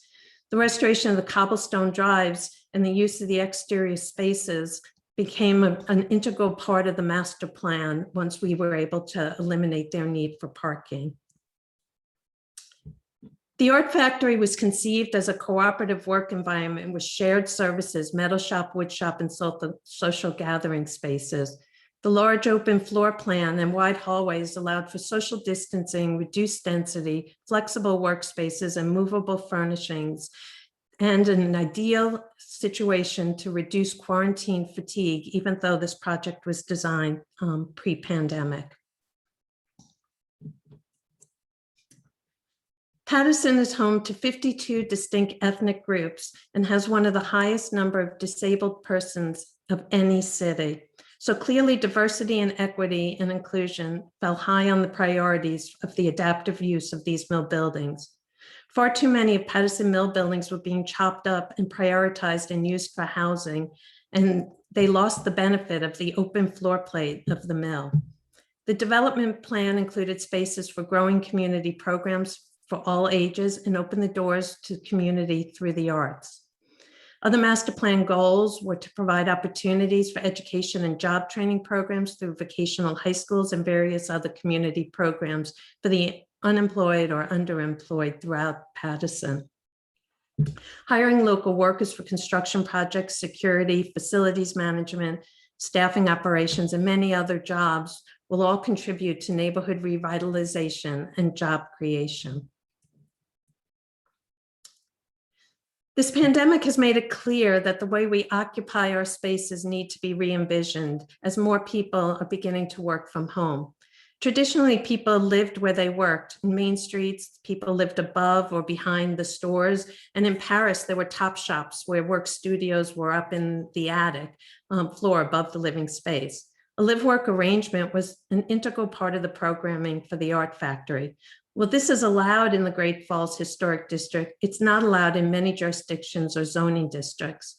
The restoration of the cobblestone drives and the use of the exterior spaces became an integral part of the master plan once we were able to eliminate their need for parking. The Art Factory was conceived as a cooperative work environment with shared services, metal shop, wood shop, and social gathering spaces. The large open floor plan and wide hallways allowed for social distancing, reduced density, flexible workspaces, and movable furnishings, and an ideal situation to reduce quarantine fatigue, even though this project was designed pre-pandemic. Patterson is home to 52 distinct ethnic groups and has one of the highest number of disabled persons of any city. So clearly diversity and equity and inclusion fell high on the priorities of the adaptive use of these mill buildings. Far too many of Patterson mill buildings were being chopped up and prioritized and used for housing, and they lost the benefit of the open floor plate of the mill. The development plan included spaces for growing community programs for all ages and opened the doors to community through the arts. Other master plan goals were to provide opportunities for education and job training programs through vocational high schools and various other community programs for the unemployed or underemployed throughout Patterson. Hiring local workers for construction projects, security, facilities management, staffing operations, and many other jobs will all contribute to neighborhood revitalization and job creation. This pandemic has made it clear that the way we occupy our spaces need to be re-envisioned as more people are beginning to work from home. Traditionally, people lived where they worked. In main streets, people lived above or behind the stores. And in Paris, there were top shops where work studios were up in the attic floor above the living space. A live-work arrangement was an integral part of the programming for the Art Factory. Well, this is allowed in the Great Falls Historic District. It's not allowed in many jurisdictions or zoning districts.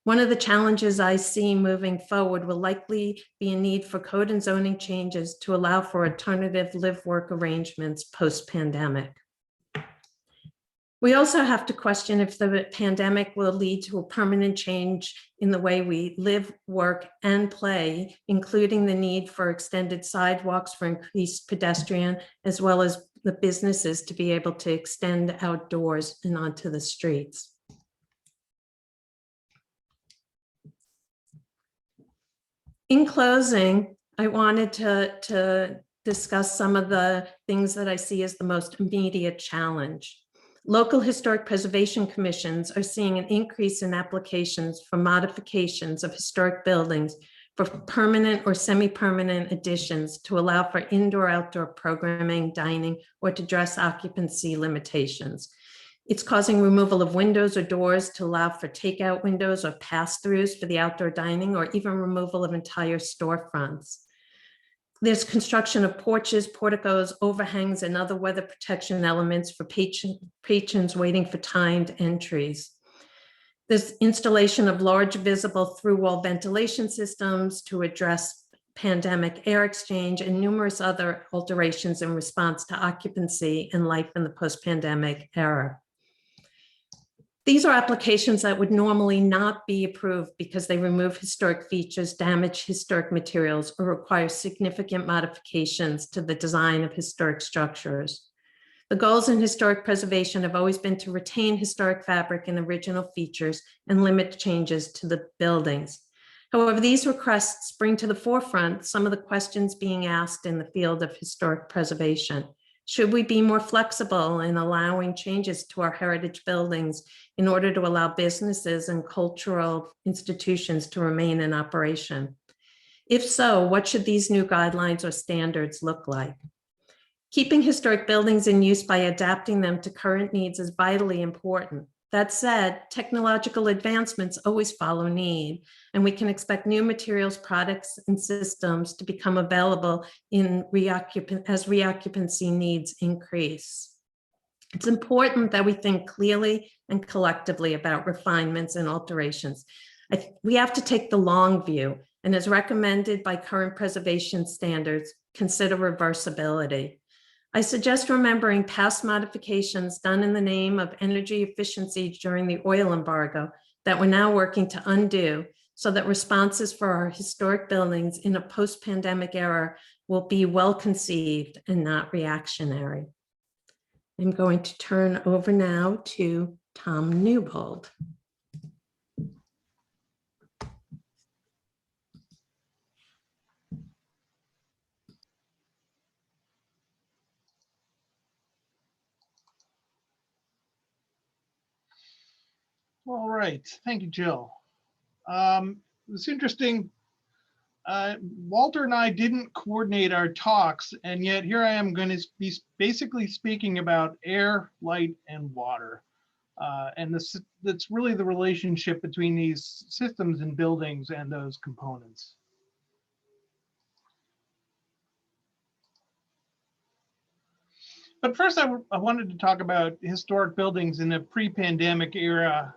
One of the challenges I see moving forward will likely be a need for code and zoning changes to allow for alternative live-work arrangements post-pandemic. We also have to question if the pandemic will lead to a permanent change in the way we live, work, and play, including the need for extended sidewalks for increased pedestrian, as well as the businesses to be able to extend outdoors and onto the streets. In closing, I wanted to discuss some of the things that I see as the most immediate challenge. Local historic preservation commissions are seeing an increase in applications for modifications of historic buildings for permanent or semi-permanent additions to allow for indoor-outdoor programming, dining, or to address occupancy limitations. It's causing removal of windows or doors to allow for takeout windows or pass-throughs for the outdoor dining, or even removal of entire storefronts. There's construction of porches, porticos, overhangs, and other weather protection elements for patrons waiting for timed entries. There's installation of large visible through-wall ventilation systems to address pandemic air exchange, and numerous other alterations in response to occupancy and life in the post-pandemic era. These are applications that would normally not be approved because they remove historic features, damage historic materials, or require significant modifications to the design of historic structures. The goals in historic preservation have always been to retain historic fabric and original features and limit changes to the buildings. However, these requests bring to the forefront some of the questions being asked in the field of historic preservation. Should we be more flexible in allowing changes to our heritage buildings in order to allow businesses and cultural institutions to remain in operation? If so, what should these new guidelines or standards look like? Keeping historic buildings in use by adapting them to current needs is vitally important. That said, technological advancements always follow need, and we can expect new materials, products, and systems to become available as reoccupancy needs increase. It's important that we think clearly and collectively about refinements and alterations. We have to take the long view, and as recommended by current preservation standards, consider reversibility. I suggest remembering past modifications done in the name of energy efficiency during the oil embargo that we're now working to undo, so that responses for our historic buildings in a post-pandemic era will be well conceived and not reactionary. I'm going to turn over now to Tom Newbold. All right, thank you, Jill. It's interesting. Walter and I didn't coordinate our talks, and yet here I am going to be basically speaking about air, light, and water. And that's really the relationship between these systems and buildings and those components. But first, I wanted to talk about historic buildings in the pre-pandemic era.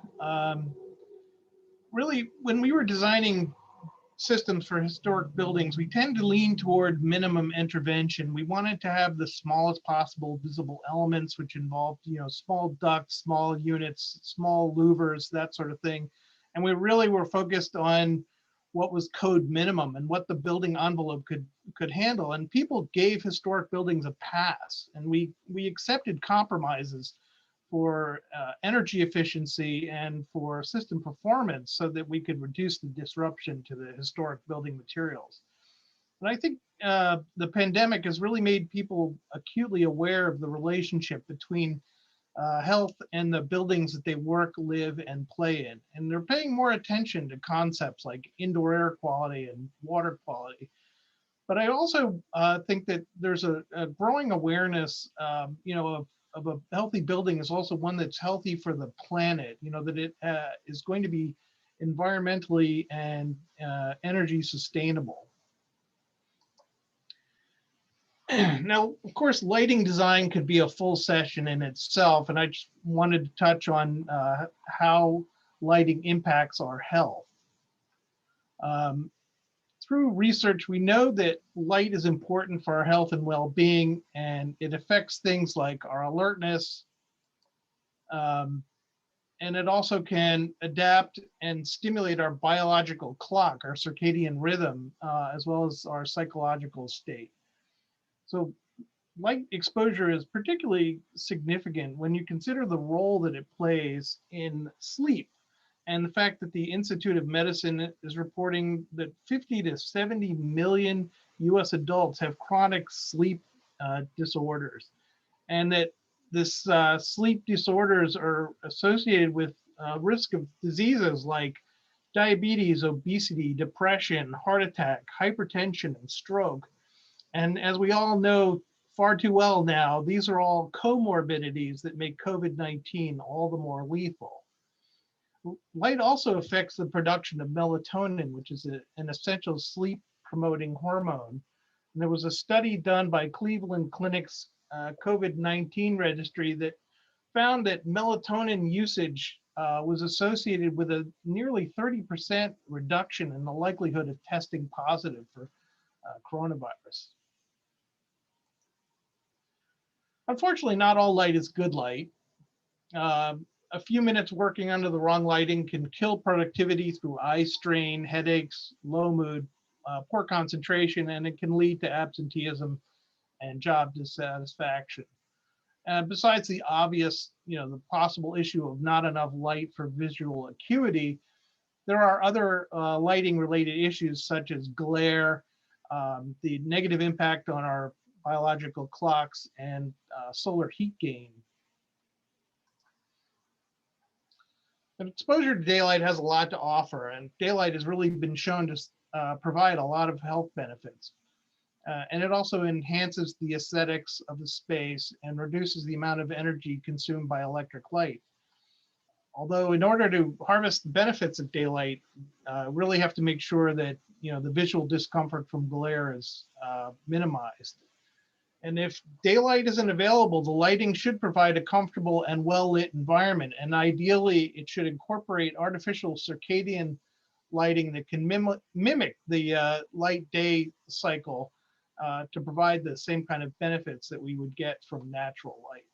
Really, when we were designing systems for historic buildings, we tend to lean toward minimum intervention. We wanted to have the smallest possible visible elements, which involved, small ducts, small units, small louvers, that sort of thing. And we really were focused on what was code minimum and what the building envelope could handle. And people gave historic buildings a pass, and we accepted compromises for energy efficiency and for system performance so that we could reduce the disruption to the historic building materials. And I think the pandemic has really made people acutely aware of the relationship between health and the buildings that they work, live, and play in. And they're paying more attention to concepts like indoor air quality and water quality. But I also think that there's a growing awareness, of a healthy building is also one that's healthy for the planet, that it is going to be environmentally and energy sustainable. Now, of course, lighting design could be a full session in itself, and I just wanted to touch on how lighting impacts our health. Through research, we know that light is important for our health and well-being, and it affects things like our alertness, And it also can adapt and stimulate our biological clock, our circadian rhythm, as well as our psychological state. So light exposure is particularly significant when you consider the role that it plays in sleep, and the fact that the Institute of Medicine is reporting that 50 to 70 million US adults have chronic sleep disorders, and that this sleep disorders are associated with risk of diseases like diabetes, obesity, depression, heart attack, hypertension, and stroke. And as we all know far too well now, these are all comorbidities that make COVID-19 all the more lethal. Light also affects the production of melatonin, which is an essential sleep promoting hormone. And there was a study done by Cleveland Clinic's COVID-19 registry that found that melatonin usage was associated with a nearly 30% reduction in the likelihood of testing positive for coronavirus. Unfortunately, not all light is good light. A few minutes working under the wrong lighting can kill productivity through eye strain, headaches, low mood, poor concentration, and it can lead to absenteeism and job dissatisfaction. Besides the obvious, the possible issue of not enough light for visual acuity, there are other lighting related issues such as glare, the negative impact on our biological clocks, and solar heat gain. But exposure to daylight has a lot to offer, and daylight has really been shown to provide a lot of health benefits. And it also enhances the aesthetics of the space and reduces the amount of energy consumed by electric light. Although in order to harvest the benefits of daylight, really have to make sure that the visual discomfort from glare is minimized. And if daylight isn't available, the lighting should provide a comfortable and well-lit environment. And ideally, it should incorporate artificial circadian lighting that can mimic the light-day cycle to provide the same kind of benefits that we would get from natural light.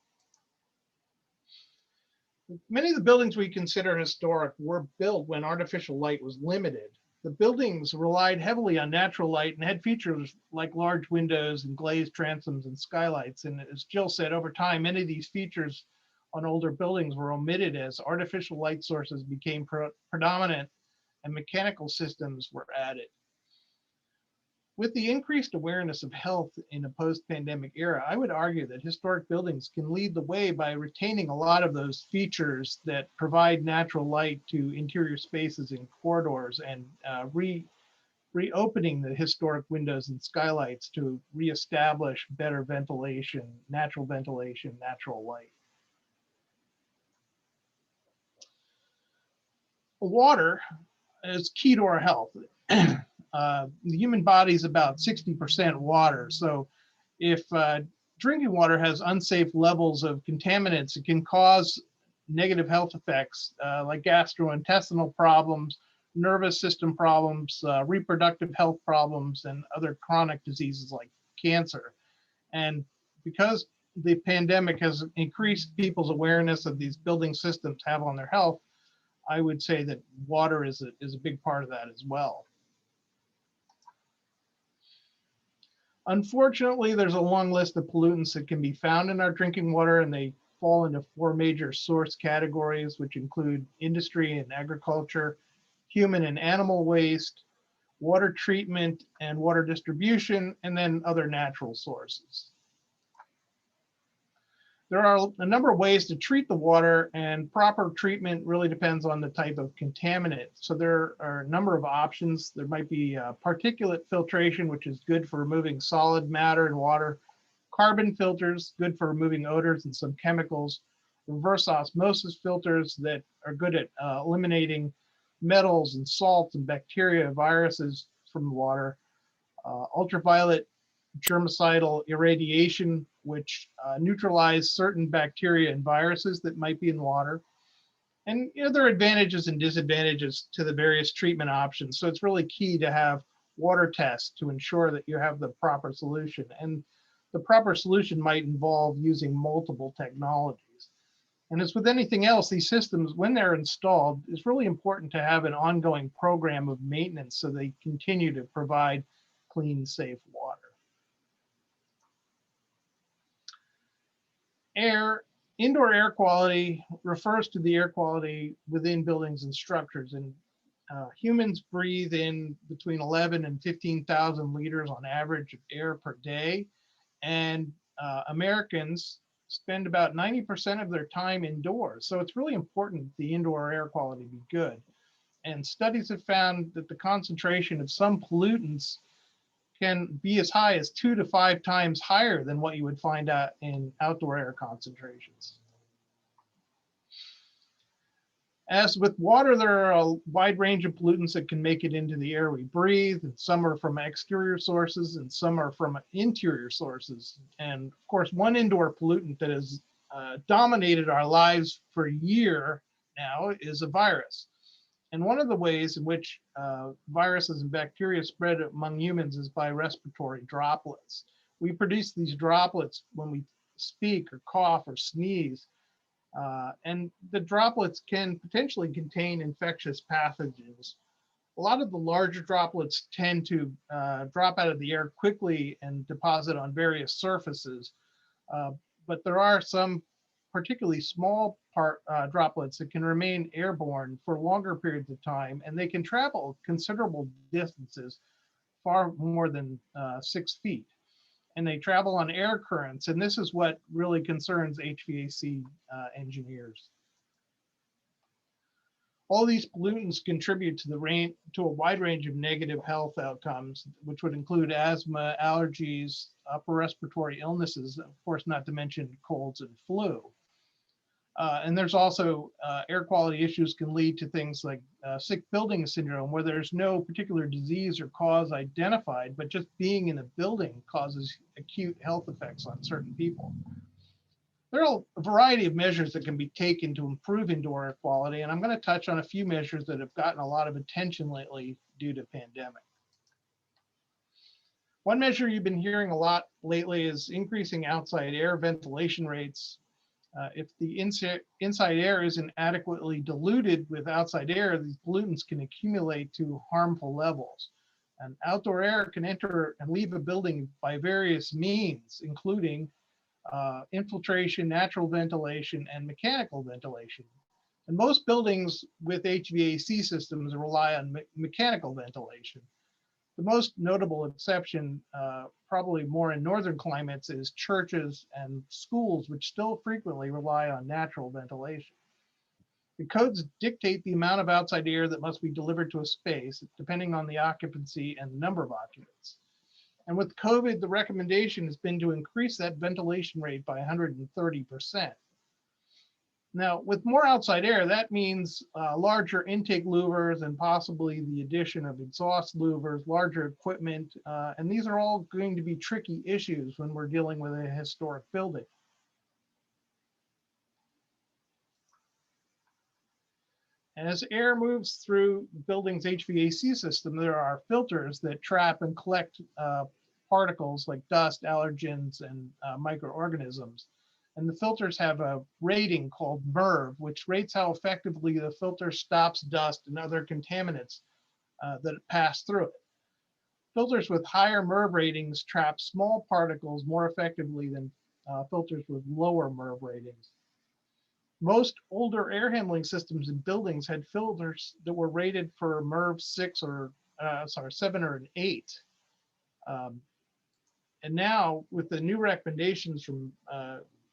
Many of the buildings we consider historic were built when artificial light was limited. The buildings relied heavily on natural light and had features like large windows and glazed transoms and skylights. And as Jill said, over time, many of these features on older buildings were omitted as artificial light sources became predominant and mechanical systems were added. With the increased awareness of health in a post-pandemic era, I would argue that historic buildings can lead the way by retaining a lot of those features that provide natural light to interior spaces and corridors, and reopening the historic windows and skylights to reestablish better ventilation, natural light. Water is key to our health. The human body is about 60% water. So if drinking water has unsafe levels of contaminants, it can cause negative health effects like gastrointestinal problems, nervous system problems, reproductive health problems, and other chronic diseases like cancer. And because the pandemic has increased people's awareness of these building systems have on their health, I would say that water is a big part of that as well. Unfortunately, there's a long list of pollutants that can be found in our drinking water, and they fall into 4 major source categories, which include industry and agriculture, human and animal waste, water treatment and water distribution, and then other natural sources. There are a number of ways to treat the water, and proper treatment really depends on the type of contaminant. So there are a number of options. There might be particulate filtration, which is good for removing solid matter in water. Carbon filters, good for removing odors and some chemicals. Reverse osmosis filters that are good at eliminating metals and salts and bacteria, viruses from the water. Ultraviolet germicidal irradiation, which neutralize certain bacteria and viruses that might be in water. And there are advantages and disadvantages to the various treatment options. So it's really key to have water tests to ensure that you have the proper solution. And the proper solution might involve using multiple technologies. And as with anything else, these systems, when they're installed, it's really important to have an ongoing program of maintenance so they continue to provide clean, safe water. Indoor air quality refers to the air quality within buildings and structures. And humans breathe in between 11 and 15,000 liters on average of air per day. And Americans spend about 90% of their time indoors. So it's really important the indoor air quality be good. And studies have found that the concentration of some pollutants can be as high as 2 to 5 times higher than what you would find out in outdoor air concentrations. As with water, there are a wide range of pollutants that can make it into the air we breathe. And some are from exterior sources and some are from interior sources. And of course, one indoor pollutant that has dominated our lives for a year now is a virus. And one of the ways in which viruses and bacteria spread among humans is by respiratory droplets. We produce these droplets when we speak or cough or sneeze. And the droplets can potentially contain infectious pathogens. A lot of the larger droplets tend to drop out of the air quickly and deposit on various surfaces. But there are some particularly small droplets that can remain airborne for longer periods of time, and they can travel considerable distances, far more than 6 feet. And they travel on air currents, and this is what really concerns HVAC engineers. All these pollutants contribute to a wide range of negative health outcomes, which would include asthma, allergies, upper respiratory illnesses, of course, not to mention colds and flu. And there's also air quality issues can lead to things like sick building syndrome, where there's no particular disease or cause identified, but just being in a building causes acute health effects on certain people. There are a variety of measures that can be taken to improve indoor air quality, and I'm going to touch on a few measures that have gotten a lot of attention lately due to pandemic. One measure you've been hearing a lot lately is increasing outside air ventilation rates. If the inside air isn't adequately diluted with outside air, these pollutants can accumulate to harmful levels. And outdoor air can enter and leave a building by various means, including infiltration, natural ventilation, and mechanical ventilation. And most buildings with HVAC systems rely on mechanical ventilation. The most notable exception, probably more in northern climates, is churches and schools, which still frequently rely on natural ventilation. The codes dictate the amount of outside air that must be delivered to a space, depending on the occupancy and the number of occupants. And with COVID, the recommendation has been to increase that ventilation rate by 130%. Now, with more outside air, that means larger intake louvers and possibly the addition of exhaust louvers, larger equipment, and these are all going to be tricky issues when we're dealing with a historic building. And as air moves through the building's HVAC system, there are filters that trap and collect particles like dust, allergens, and microorganisms. And the filters have a rating called MERV, which rates how effectively the filter stops dust and other contaminants that pass through it. Filters with higher MERV ratings trap small particles more effectively than filters with lower MERV ratings. Most older air handling systems in buildings had filters that were rated for MERV 7 or an 8. And now with the new recommendations from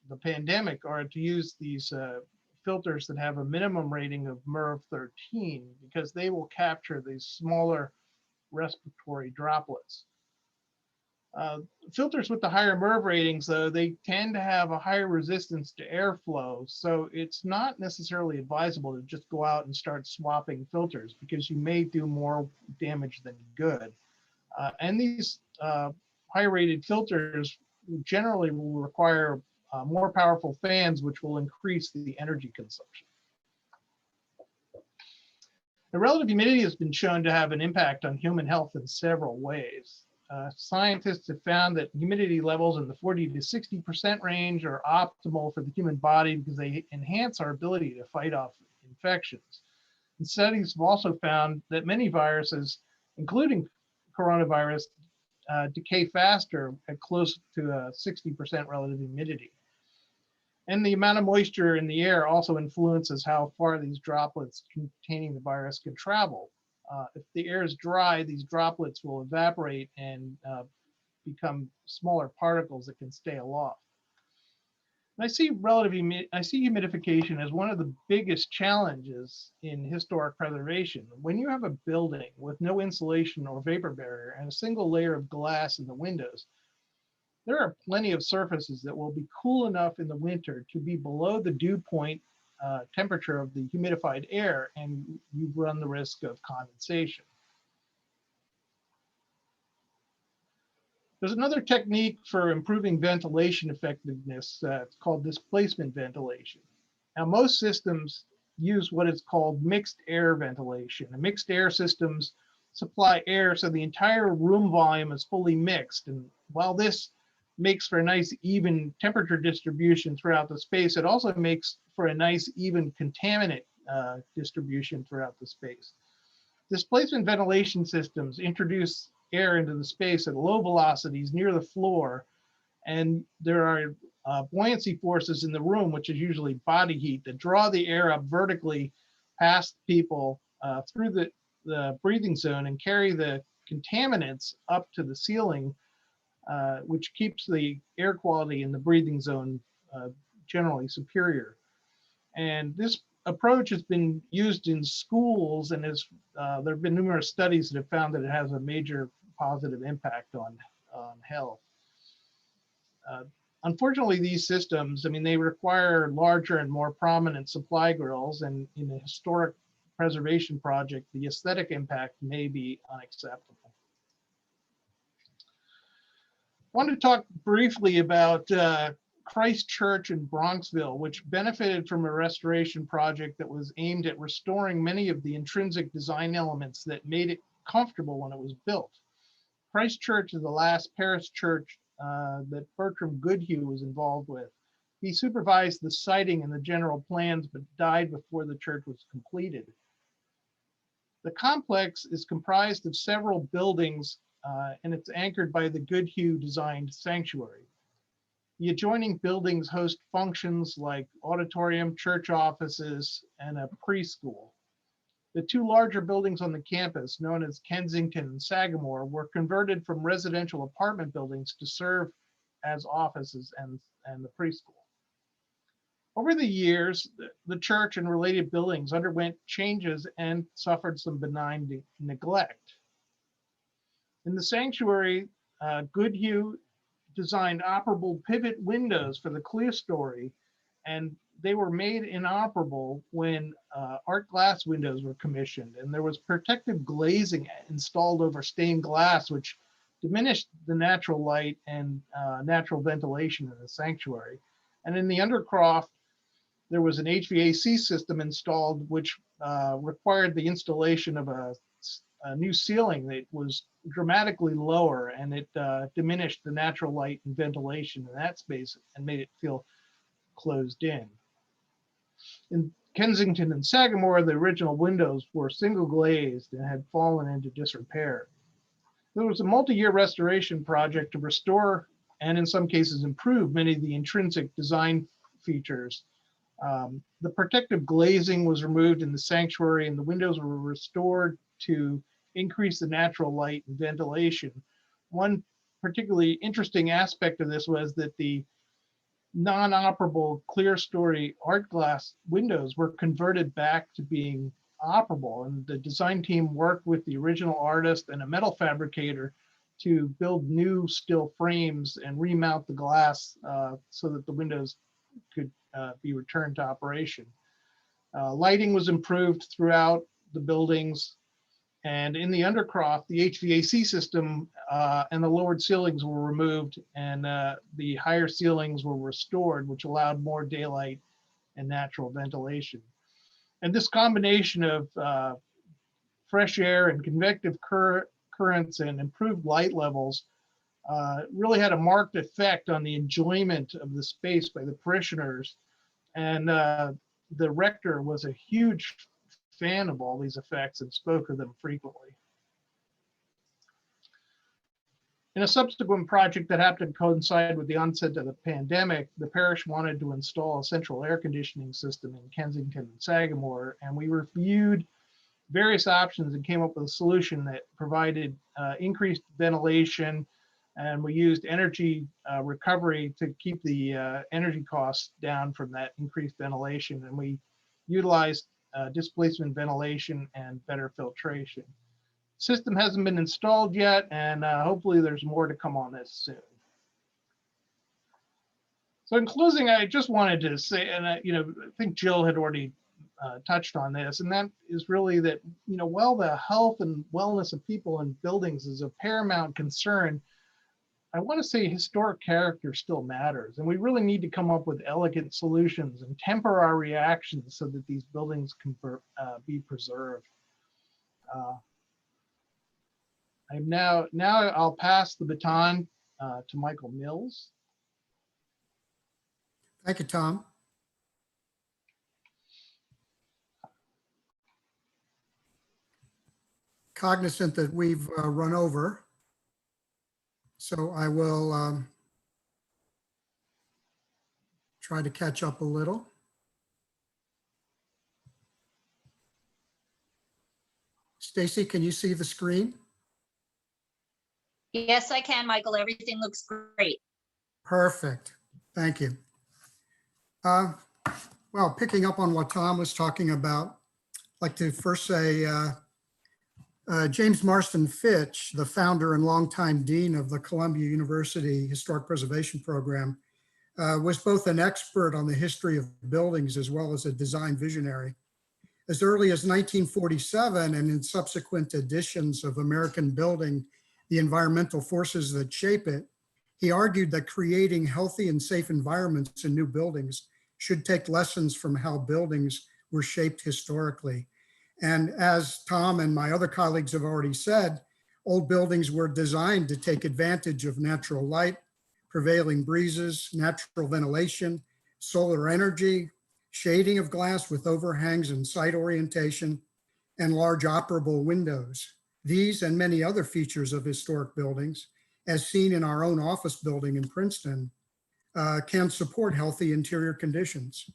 the pandemic are to use these filters that have a minimum rating of MERV 13 because they will capture these smaller respiratory droplets. Filters with the higher MERV ratings, though, they tend to have a higher resistance to airflow. So it's not necessarily advisable to just go out and start swapping filters because you may do more damage than good. And these high rated filters generally will require more powerful fans, which will increase the energy consumption. The relative humidity has been shown to have an impact on human health in several ways. scientists have found that humidity levels in the 40 to 60% range are optimal for the human body because they enhance our ability to fight off infections. And studies have also found that many viruses, including coronavirus, decay faster at close to 60% relative humidity. And the amount of moisture in the air also influences how far these droplets containing the virus can travel. If the air is dry, these droplets will evaporate and become smaller particles that can stay aloft. And I see humidification as one of the biggest challenges in historic preservation. When you have a building with no insulation or vapor barrier and a single layer of glass in the windows, there are plenty of surfaces that will be cool enough in the winter to be below the dew point temperature of the humidified air, and you run the risk of condensation. There's another technique for improving ventilation effectiveness called displacement ventilation. Now, most systems use what is called mixed air ventilation. And mixed air systems supply air so the entire room volume is fully mixed. And while this makes for a nice even temperature distribution throughout the space, it also makes for a nice even contaminant distribution throughout the space. Displacement ventilation systems introduce air into the space at low velocities near the floor, and there are buoyancy forces in the room, which is usually body heat, that draw the air up vertically past people through the breathing zone and carry the contaminants up to the ceiling, which keeps the air quality in the breathing zone generally superior. And this approach has been used in schools, and there have been numerous studies that have found that it has a major positive impact on health. Unfortunately, these systems, I mean, they require larger and more prominent supply grills, and in a historic preservation project, the aesthetic impact may be unacceptable. I want to talk briefly about Christ Church in Bronxville, which benefited from a restoration project that was aimed at restoring many of the intrinsic design elements that made it comfortable when it was built. Christ Church is the last parish church that Bertram Goodhue was involved with. He supervised the siting and the general plans, but died before the church was completed. The complex is comprised of several buildings, and it's anchored by the Goodhue designed sanctuary. The adjoining buildings host functions like auditorium, church offices, and a preschool. The two larger buildings on the campus, known as Kensington and Sagamore, were converted from residential apartment buildings to serve as offices and the preschool. Over the years, the church and related buildings underwent changes and suffered some benign neglect. In the sanctuary, Goodhue designed operable pivot windows for the clerestory, and they were made inoperable when art glass windows were commissioned, and there was protective glazing installed over stained glass, which diminished the natural light and natural ventilation in the sanctuary. And in the undercroft, there was an HVAC system installed, which required the installation of a new ceiling that was dramatically lower, and it diminished the natural light and ventilation in that space and made it feel closed in. In Kensington and Sagamore, the original windows were single glazed and had fallen into disrepair. There was a multi-year restoration project to restore and in some cases improve many of the intrinsic design features. The protective glazing was removed in the sanctuary, and the windows were restored to increase the natural light and ventilation. One particularly interesting aspect of this was that the non-operable clerestory art glass windows were converted back to being operable, and the design team worked with the original artist and a metal fabricator to build new steel frames and remount the glass so that the windows could be returned to operation. Lighting was improved throughout the buildings, and in the undercroft, the HVAC system and the lowered ceilings were removed, and the higher ceilings were restored, which allowed more daylight and natural ventilation. And this combination of fresh air and convective currents and improved light levels really had a marked effect on the enjoyment of the space by the parishioners. And the rector was a huge fan of all these effects and spoke of them frequently. In a subsequent project that happened to coincide with the onset of the pandemic, the parish wanted to install a central air conditioning system in Kensington and Sagamore, and we reviewed various options and came up with a solution that provided increased ventilation, and we used energy recovery to keep the energy costs down from that increased ventilation, and we utilized displacement ventilation and better filtration. System hasn't been installed yet, and hopefully there's more to come on this soon. So in closing, I just wanted to say, and I think Jill had already touched on this, and that is really that, while the health and wellness of people and buildings is a paramount concern, I want to say historic character still matters, and we really need to come up with elegant solutions and temper our reactions so that these buildings can be preserved. Now I'll pass the baton to Michael Mills. Thank you, Tom. Cognizant that we've run over, so I will try to catch up a little. Stacey, can you see the screen? Yes, I can, Michael. Everything looks great. Perfect. Thank you. Well, picking up on what Tom was talking about, I'd like to first say James Marston Fitch, the founder and longtime dean of the Columbia University Historic Preservation Program, was both an expert on the history of buildings as well as a design visionary. As early as 1947 and in subsequent editions of American Building, The Environmental Forces That Shape It, he argued that creating healthy and safe environments in new buildings should take lessons from how buildings were shaped historically. And as Tom and my other colleagues have already said, old buildings were designed to take advantage of natural light, prevailing breezes, natural ventilation, solar energy, shading of glass with overhangs and site orientation, and large operable windows. These and many other features of historic buildings, as seen in our own office building in Princeton, can support healthy interior conditions.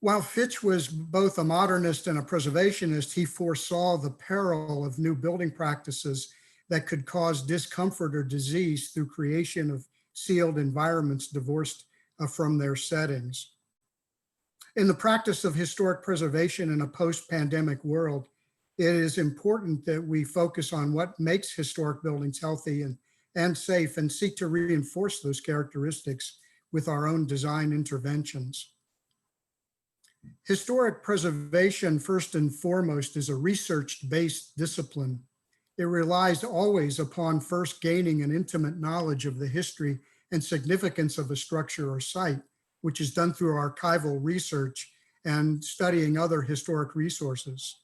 While Fitch was both a modernist and a preservationist, he foresaw the peril of new building practices that could cause discomfort or disease through creation of sealed environments divorced from their settings. In the practice of historic preservation in a post-pandemic world, it is important that we focus on what makes historic buildings healthy and safe, and seek to reinforce those characteristics with our own design interventions. Historic preservation, first and foremost, is a research-based discipline. It relies always upon first gaining an intimate knowledge of the history and significance of a structure or site, which is done through archival research and studying other historic resources.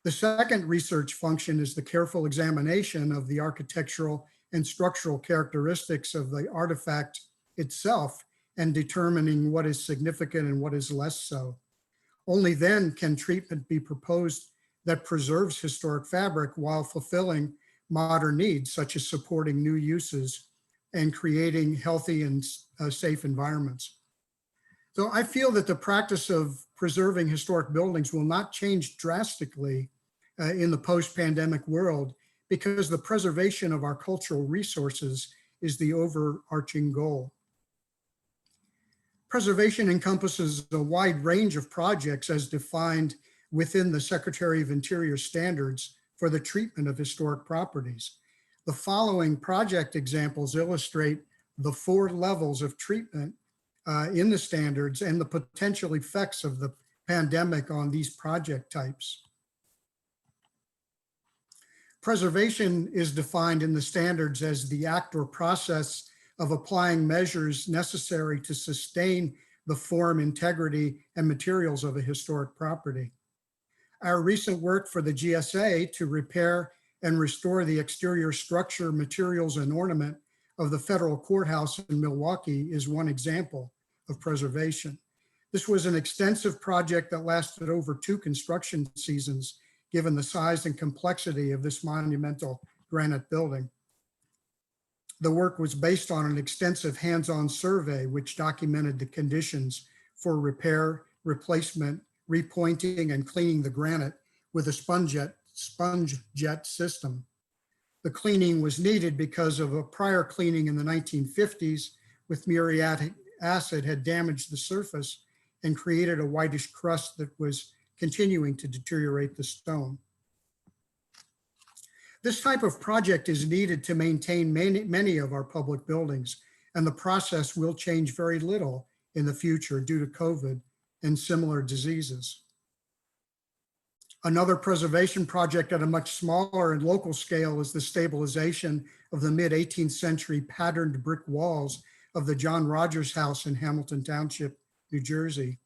The second research function is the careful examination of the architectural and structural characteristics of the artifact itself and determining what is significant and what is less so. Only then can treatment be proposed that preserves historic fabric while fulfilling modern needs, such as supporting new uses and creating healthy and safe environments. So I feel that the practice of preserving historic buildings will not change drastically in the post-pandemic world, because the preservation of our cultural resources is the overarching goal. Preservation encompasses a wide range of projects as defined within the Secretary of Interior standards for the treatment of historic properties. The following project examples illustrate the 4 levels of treatment in the standards and the potential effects of the pandemic on these project types. Preservation is defined in the standards as the act or process of applying measures necessary to sustain the form, integrity, and materials of a historic property. Our recent work for the GSA to repair and restore the exterior structure, materials, and ornament of the federal courthouse in Milwaukee is one example of preservation. This was an extensive project that lasted over 2 construction seasons, given the size and complexity of this monumental granite building. The work was based on an extensive hands-on survey which documented the conditions for repair, replacement, repointing, and cleaning the granite with a sponge jet system. The cleaning was needed because of a prior cleaning in the 1950s with muriatic acid had damaged the surface and created a whitish crust that was continuing to deteriorate the stone. This type of project is needed to maintain many of our public buildings, and the process will change very little in the future due to COVID and similar diseases. Another preservation project at a much smaller and local scale is the stabilization of the mid-18th century patterned brick walls of the John Rogers House in Hamilton Township, New Jersey.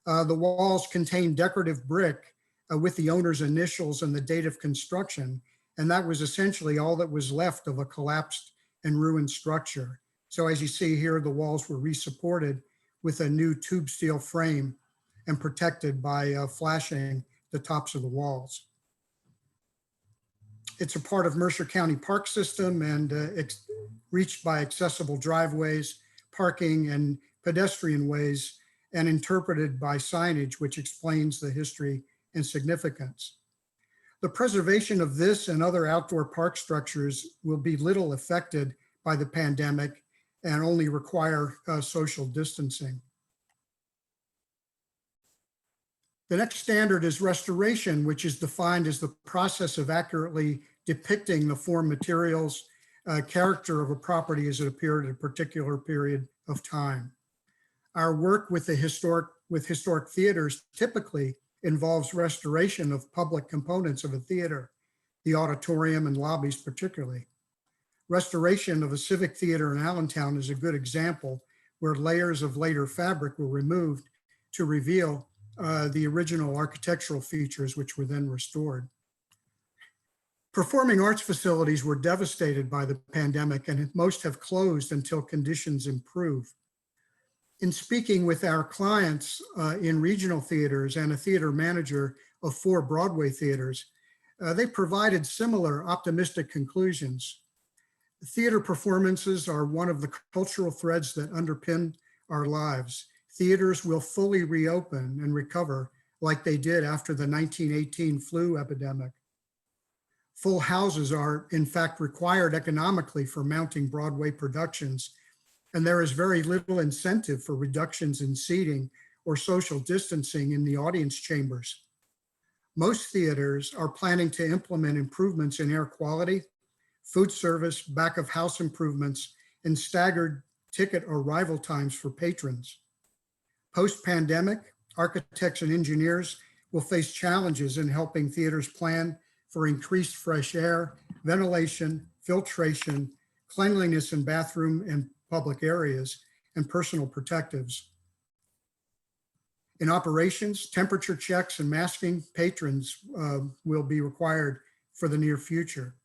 The walls contain decorative brick with the owner's initials and the date of construction, and that was essentially all that was left of a collapsed and ruined structure. So as you see here, the walls were resupported with a new tube steel frame and protected by flashing the tops of the walls. It's a part of Mercer County Park System and reached by accessible driveways, parking, and pedestrian ways, and interpreted by signage, which explains the history and significance. The preservation of this and other outdoor park structures will be little affected by the pandemic and only require social distancing. The next standard is restoration, which is defined as the process of accurately depicting the form, materials, character of a property as it appeared at a particular period of time. Our work with historic theaters typically involves restoration of public components of a theater, the auditorium and lobbies particularly. Restoration of a civic theater in Allentown is a good example where layers of later fabric were removed to reveal the original architectural features, which were then restored. Performing arts facilities were devastated by the pandemic, and most have closed until conditions improve. In speaking with our clients in regional theaters and a theater manager of 4 Broadway theaters, they provided similar optimistic conclusions. Theater performances are one of the cultural threads that underpin our lives. Theaters will fully reopen and recover like they did after the 1918 flu epidemic. Full houses are, in fact, required economically for mounting Broadway productions, and there is very little incentive for reductions in seating or social distancing in the audience chambers. Most theaters are planning to implement improvements in air quality, food service, back of house improvements, and staggered ticket arrival times for patrons. Post-pandemic, architects and engineers will face challenges in helping theaters plan for increased fresh air, ventilation, filtration, cleanliness in bathroom and public areas, and personal protectives. In operations, temperature checks and masking patrons will be required for the near future.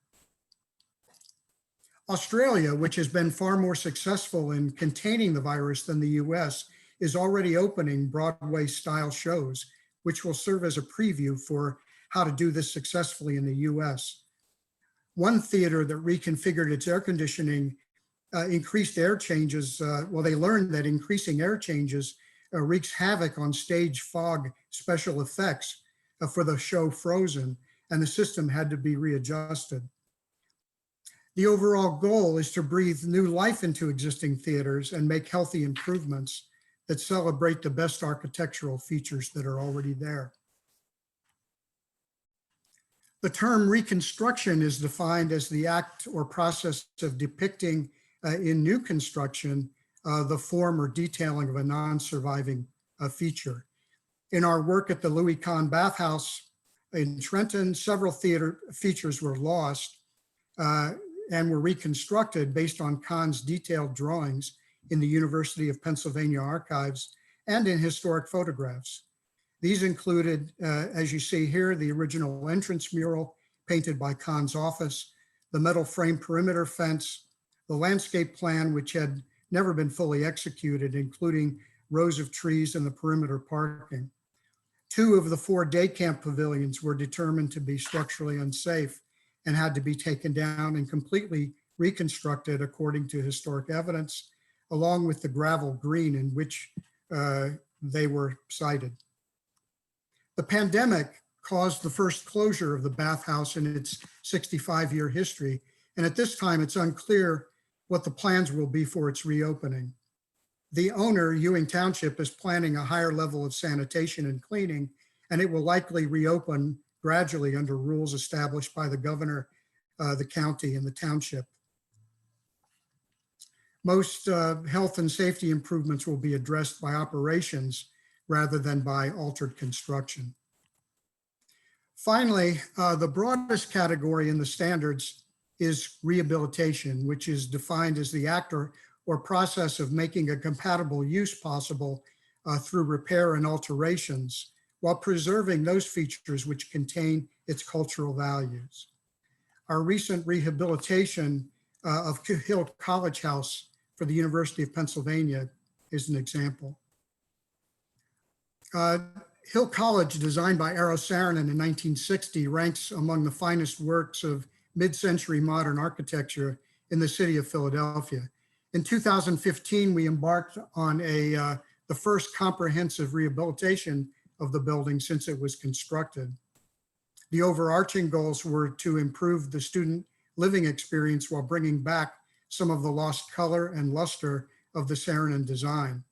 Australia, which has been far more successful in containing the virus than the US, is already opening Broadway-style shows, which will serve as a preview for how to do this successfully in the US. One theater that reconfigured its air conditioning increased air changes. They learned that increasing air changes wreaks havoc on stage fog special effects for the show Frozen, and the system had to be readjusted. The overall goal is to breathe new life into existing theaters and make healthy improvements that celebrate the best architectural features that are already there. The term reconstruction is defined as the act or process of depicting in new construction the form or detailing of a non-surviving feature. In our work at the Louis Kahn Bathhouse in Trenton, several theater features were lost and were reconstructed based on Kahn's detailed drawings in the University of Pennsylvania archives and in historic photographs. These included, as you see here, the original entrance mural painted by Kahn's office, the metal frame perimeter fence, the landscape plan, which had never been fully executed, including rows of trees and the perimeter parking. 2 of the 4 day camp pavilions were determined to be structurally unsafe and had to be taken down and completely reconstructed according to historic evidence, along with the gravel green in which they were sited. The pandemic caused the first closure of the bathhouse in its 65-year history, and at this time it's unclear what the plans will be for its reopening. The owner, Ewing Township, is planning a higher level of sanitation and cleaning, and it will likely reopen gradually under rules established by the governor, the county, and the township. Most health and safety improvements will be addressed by operations rather than by altered construction. Finally, the broadest category in the standards is rehabilitation, which is defined as the act or process of making a compatible use possible through repair and alterations while preserving those features which contain its cultural values. Our recent rehabilitation of Hill College House for the University of Pennsylvania is an example. Hill College, designed by Eero Saarinen in 1960, ranks among the finest works of mid-century modern architecture in the city of Philadelphia. In 2015, we embarked on the first comprehensive rehabilitation of the building since it was constructed. The overarching goals were to improve the student living experience while bringing back some of the lost color and luster of the Saarinen design.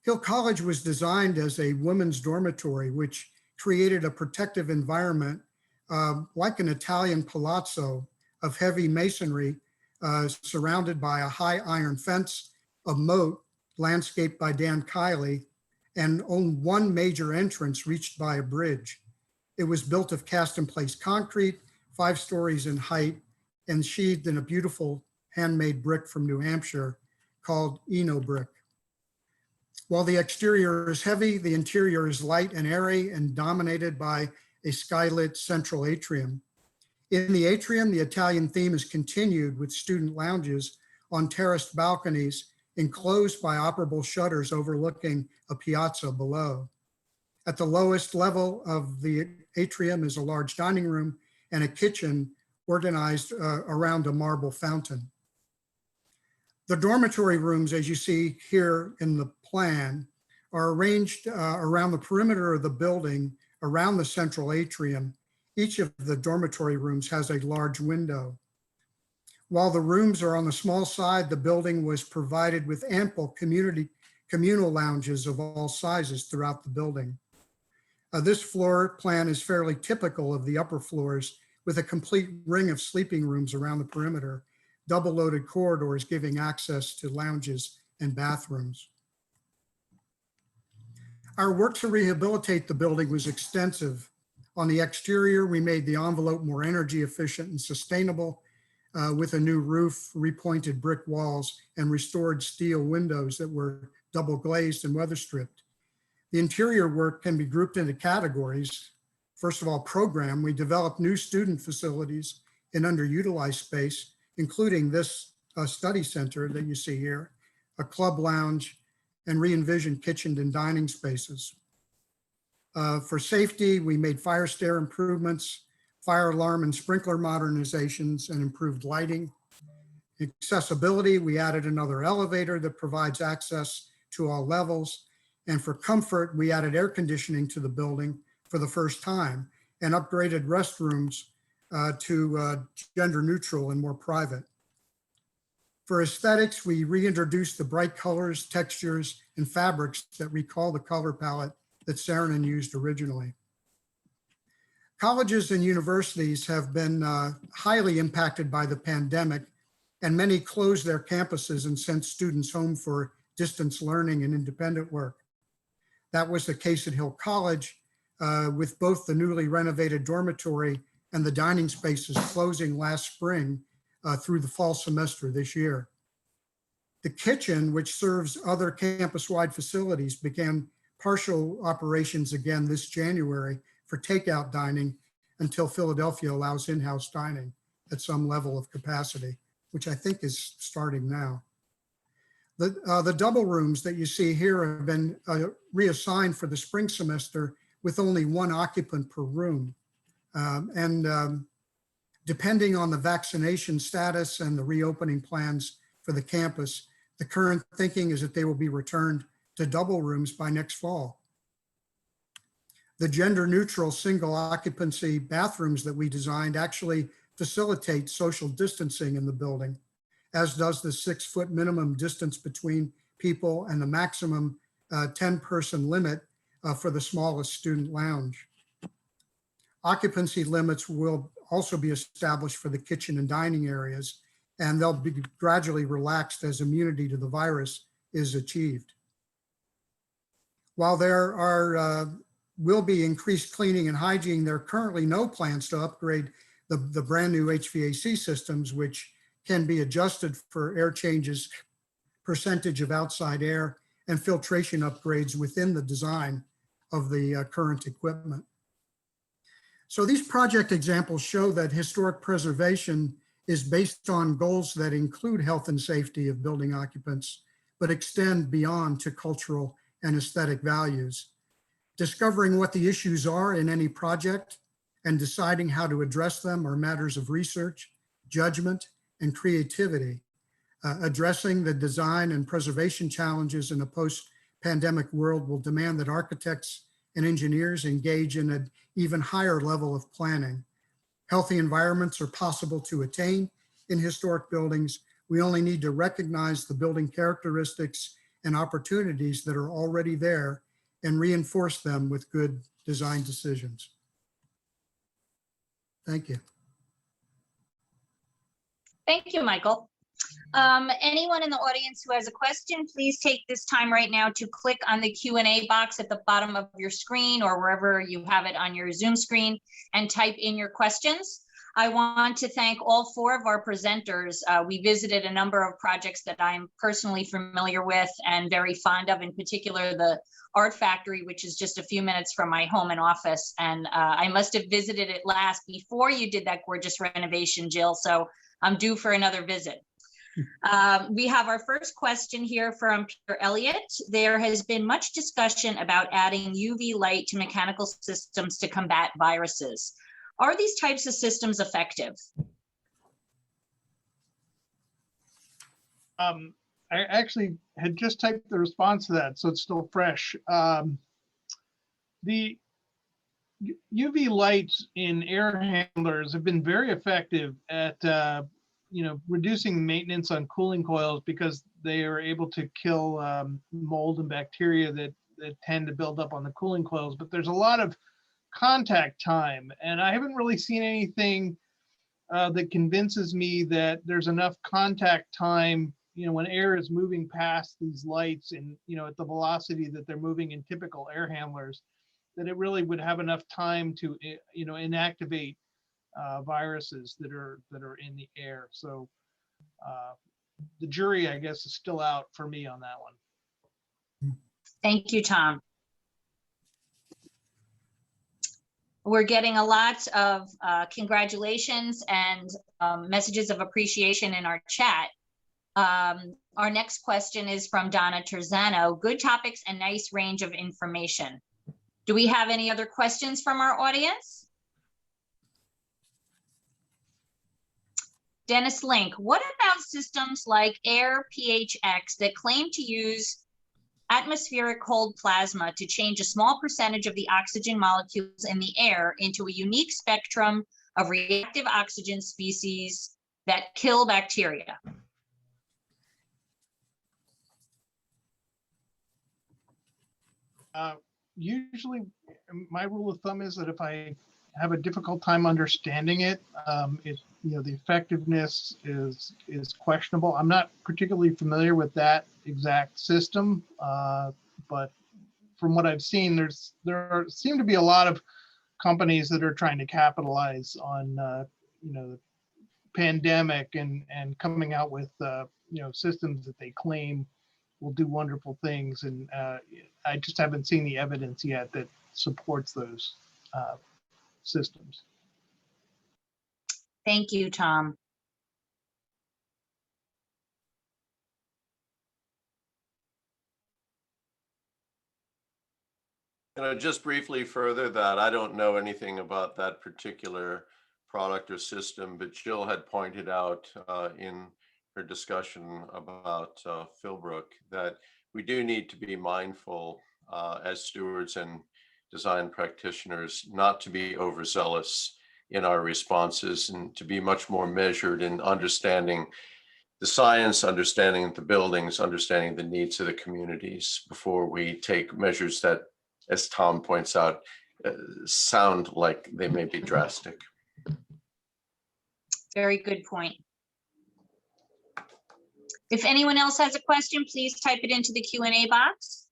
Hill College was designed as a women's dormitory, which created a protective environment like an Italian palazzo of heavy masonry surrounded by a high iron fence, a moat landscaped by Dan Kiley, and only one major entrance reached by a bridge. It was built of cast in place concrete, 5 stories in height, and sheathed in a beautiful handmade brick from New Hampshire called Eno brick. While the exterior is heavy, the interior is light and airy and dominated by a skylit central atrium. In the atrium, the Italian theme is continued with student lounges on terraced balconies enclosed by operable shutters overlooking a piazza below. At the lowest level of the atrium is a large dining room and a kitchen organized around a marble fountain. The dormitory rooms, as you see here in the plan, are arranged around the perimeter of the building around the central atrium. Each of the dormitory rooms has a large window. While the rooms are on the small side, the building was provided with ample communal lounges of all sizes throughout the building. This floor plan is fairly typical of the upper floors, with a complete ring of sleeping rooms around the perimeter, double loaded corridors giving access to lounges and bathrooms. Our work to rehabilitate the building was extensive. On the exterior, we made the envelope more energy efficient and sustainable with a new roof, repointed brick walls, and restored steel windows that were double glazed and weather stripped. The interior work can be grouped into categories. First of all, program. We developed new student facilities in underutilized space, including this study center that you see here, a club lounge, and re-envisioned kitchen and dining spaces. For safety, we made fire stair improvements, fire alarm and sprinkler modernizations, and improved lighting. Accessibility, we added another elevator that provides access to all levels. And for comfort, we added air conditioning to the building for the first time and upgraded restrooms to gender neutral and more private. For aesthetics, we reintroduced the bright colors, textures, and fabrics that recall the color palette that Saarinen used originally. Colleges and universities have been highly impacted by the pandemic, and many closed their campuses and sent students home for distance learning and independent work. That was the case at Hill College, with both the newly renovated dormitory and the dining spaces closing last spring through the fall semester this year. The kitchen, which serves other campus-wide facilities, began partial operations again this January for takeout dining until Philadelphia allows in-house dining at some level of capacity, which I think is starting now. The double rooms that you see here have been reassigned for the spring semester with only one occupant per room. Depending on the vaccination status and the reopening plans for the campus, the current thinking is that they will be returned to double rooms by next fall. The gender neutral single occupancy bathrooms that we designed actually facilitate social distancing in the building, as does the 6-foot minimum distance between people and the maximum 10-person limit for the smallest student lounge. Occupancy limits will also be established for the kitchen and dining areas, and they'll be gradually relaxed as immunity to the virus is achieved. While there will be increased cleaning and hygiene, there are currently no plans to upgrade the brand new HVAC systems, which can be adjusted for air changes, percentage of outside air, and filtration upgrades within the design of the current equipment. So these project examples show that historic preservation is based on goals that include health and safety of building occupants, but extend beyond to cultural and aesthetic values. Discovering what the issues are in any project and deciding how to address them are matters of research, judgment, and creativity. Addressing the design and preservation challenges in a post-pandemic world will demand that architects and engineers engage in an even higher level of planning. Healthy environments are possible to attain in historic buildings. We only need to recognize the building characteristics and opportunities that are already there and reinforce them with good design decisions. Thank you. Thank you, Michael. Anyone in the audience who has a question, please take this time right now to click on the Q&A box at the bottom of your screen or wherever you have it on your Zoom screen and type in your questions. I want to thank all 4 of our presenters. We visited a number of projects that I'm personally familiar with and very fond of, in particular the Art Factory, which is just a few minutes from my home and office. And I must have visited it last before you did that gorgeous renovation, Jill, so I'm due for another visit. We have our first question here from Peter Elliott. There has been much discussion about adding UV light to mechanical systems to combat viruses. Are these types of systems effective? I actually had just typed the response to that, so it's still fresh. The UV lights in air handlers have been very effective at reducing maintenance on cooling coils because they are able to kill mold and bacteria that tend to build up on the cooling coils. But there's a lot of contact time, and I haven't really seen anything that convinces me that there's enough contact time, when air is moving past these lights and, at the velocity that they're moving in typical air handlers, that it really would have enough time to, inactivate viruses that are in the air. So the jury, I guess, is still out for me on that one. Thank you, Tom. We're getting a lot of congratulations and messages of appreciation in our chat. Our next question is from Donna Terzano. Good topics and nice range of information. Do we have any other questions from our audience? Dennis Link, what about systems like Air PHX that claim to use atmospheric cold plasma to change a small percentage of the oxygen molecules in the air into a unique spectrum of reactive oxygen species that kill bacteria? Usually my rule of thumb is that if I have a difficult time understanding it, the effectiveness is questionable. I'm not particularly familiar with that exact system, but from what I've seen, there seem to be a lot of companies that are trying to capitalize on the pandemic and coming out with systems that they claim will do wonderful things, and I just haven't seen the evidence yet that supports those systems. Thank you, Tom. Just briefly further that I don't know anything about that particular product or system, but Jill had pointed out in her discussion about Philbrook that we do need to be mindful as stewards and design practitioners not to be overzealous in our responses and to be much more measured in understanding the science, understanding the buildings, understanding the needs of the communities before we take measures that, as Tom points out, sound like they may be drastic. Very good point. If anyone else has a question, please type it into the Q&A box.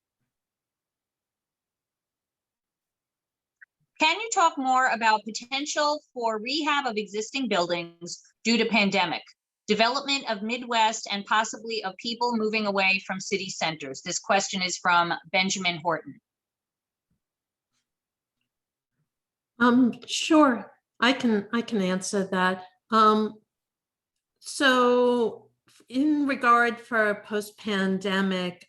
Can you talk more about potential for rehab of existing buildings due to pandemic, development of Midwest, and possibly of people moving away from city centers? This question is from Benjamin Horton. Sure, I can answer that. So in regard for post-pandemic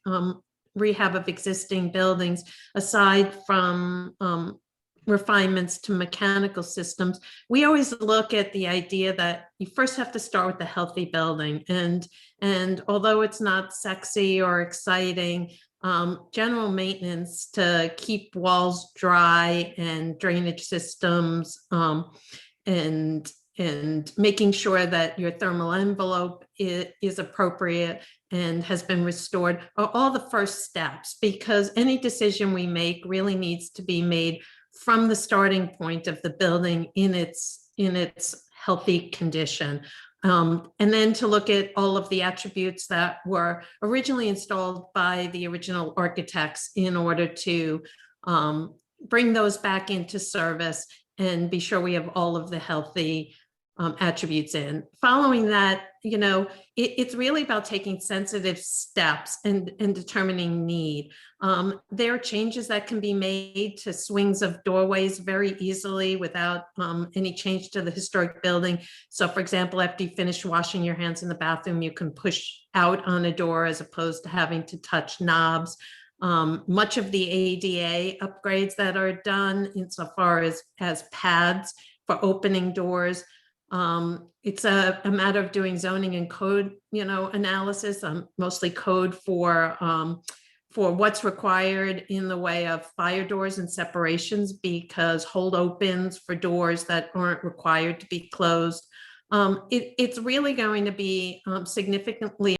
rehab of existing buildings, aside from refinements to mechanical systems, we always look at the idea that you first have to start with a healthy building. And although it's not sexy or exciting, general maintenance to keep walls dry and drainage systems and making sure that your thermal envelope is appropriate and has been restored are all the first steps, because any decision we make really needs to be made from the starting point of the building in its healthy condition. And then to look at all of the attributes that were originally installed by the original architects in order to bring those back into service and be sure we have all of the healthy attributes in. Following that, it's really about taking sensitive steps and determining need. There are changes that can be made to swings of doorways very easily without any change to the historic building. So for example, after you finish washing your hands in the bathroom, you can push out on a door as opposed to having to touch knobs. Much of the ADA upgrades that are done insofar as pads for opening doors, it's a matter of doing zoning and code, analysis, mostly code for what's required in the way of fire doors and separations, because hold opens for doors that aren't required to be closed. It's really going to be significantly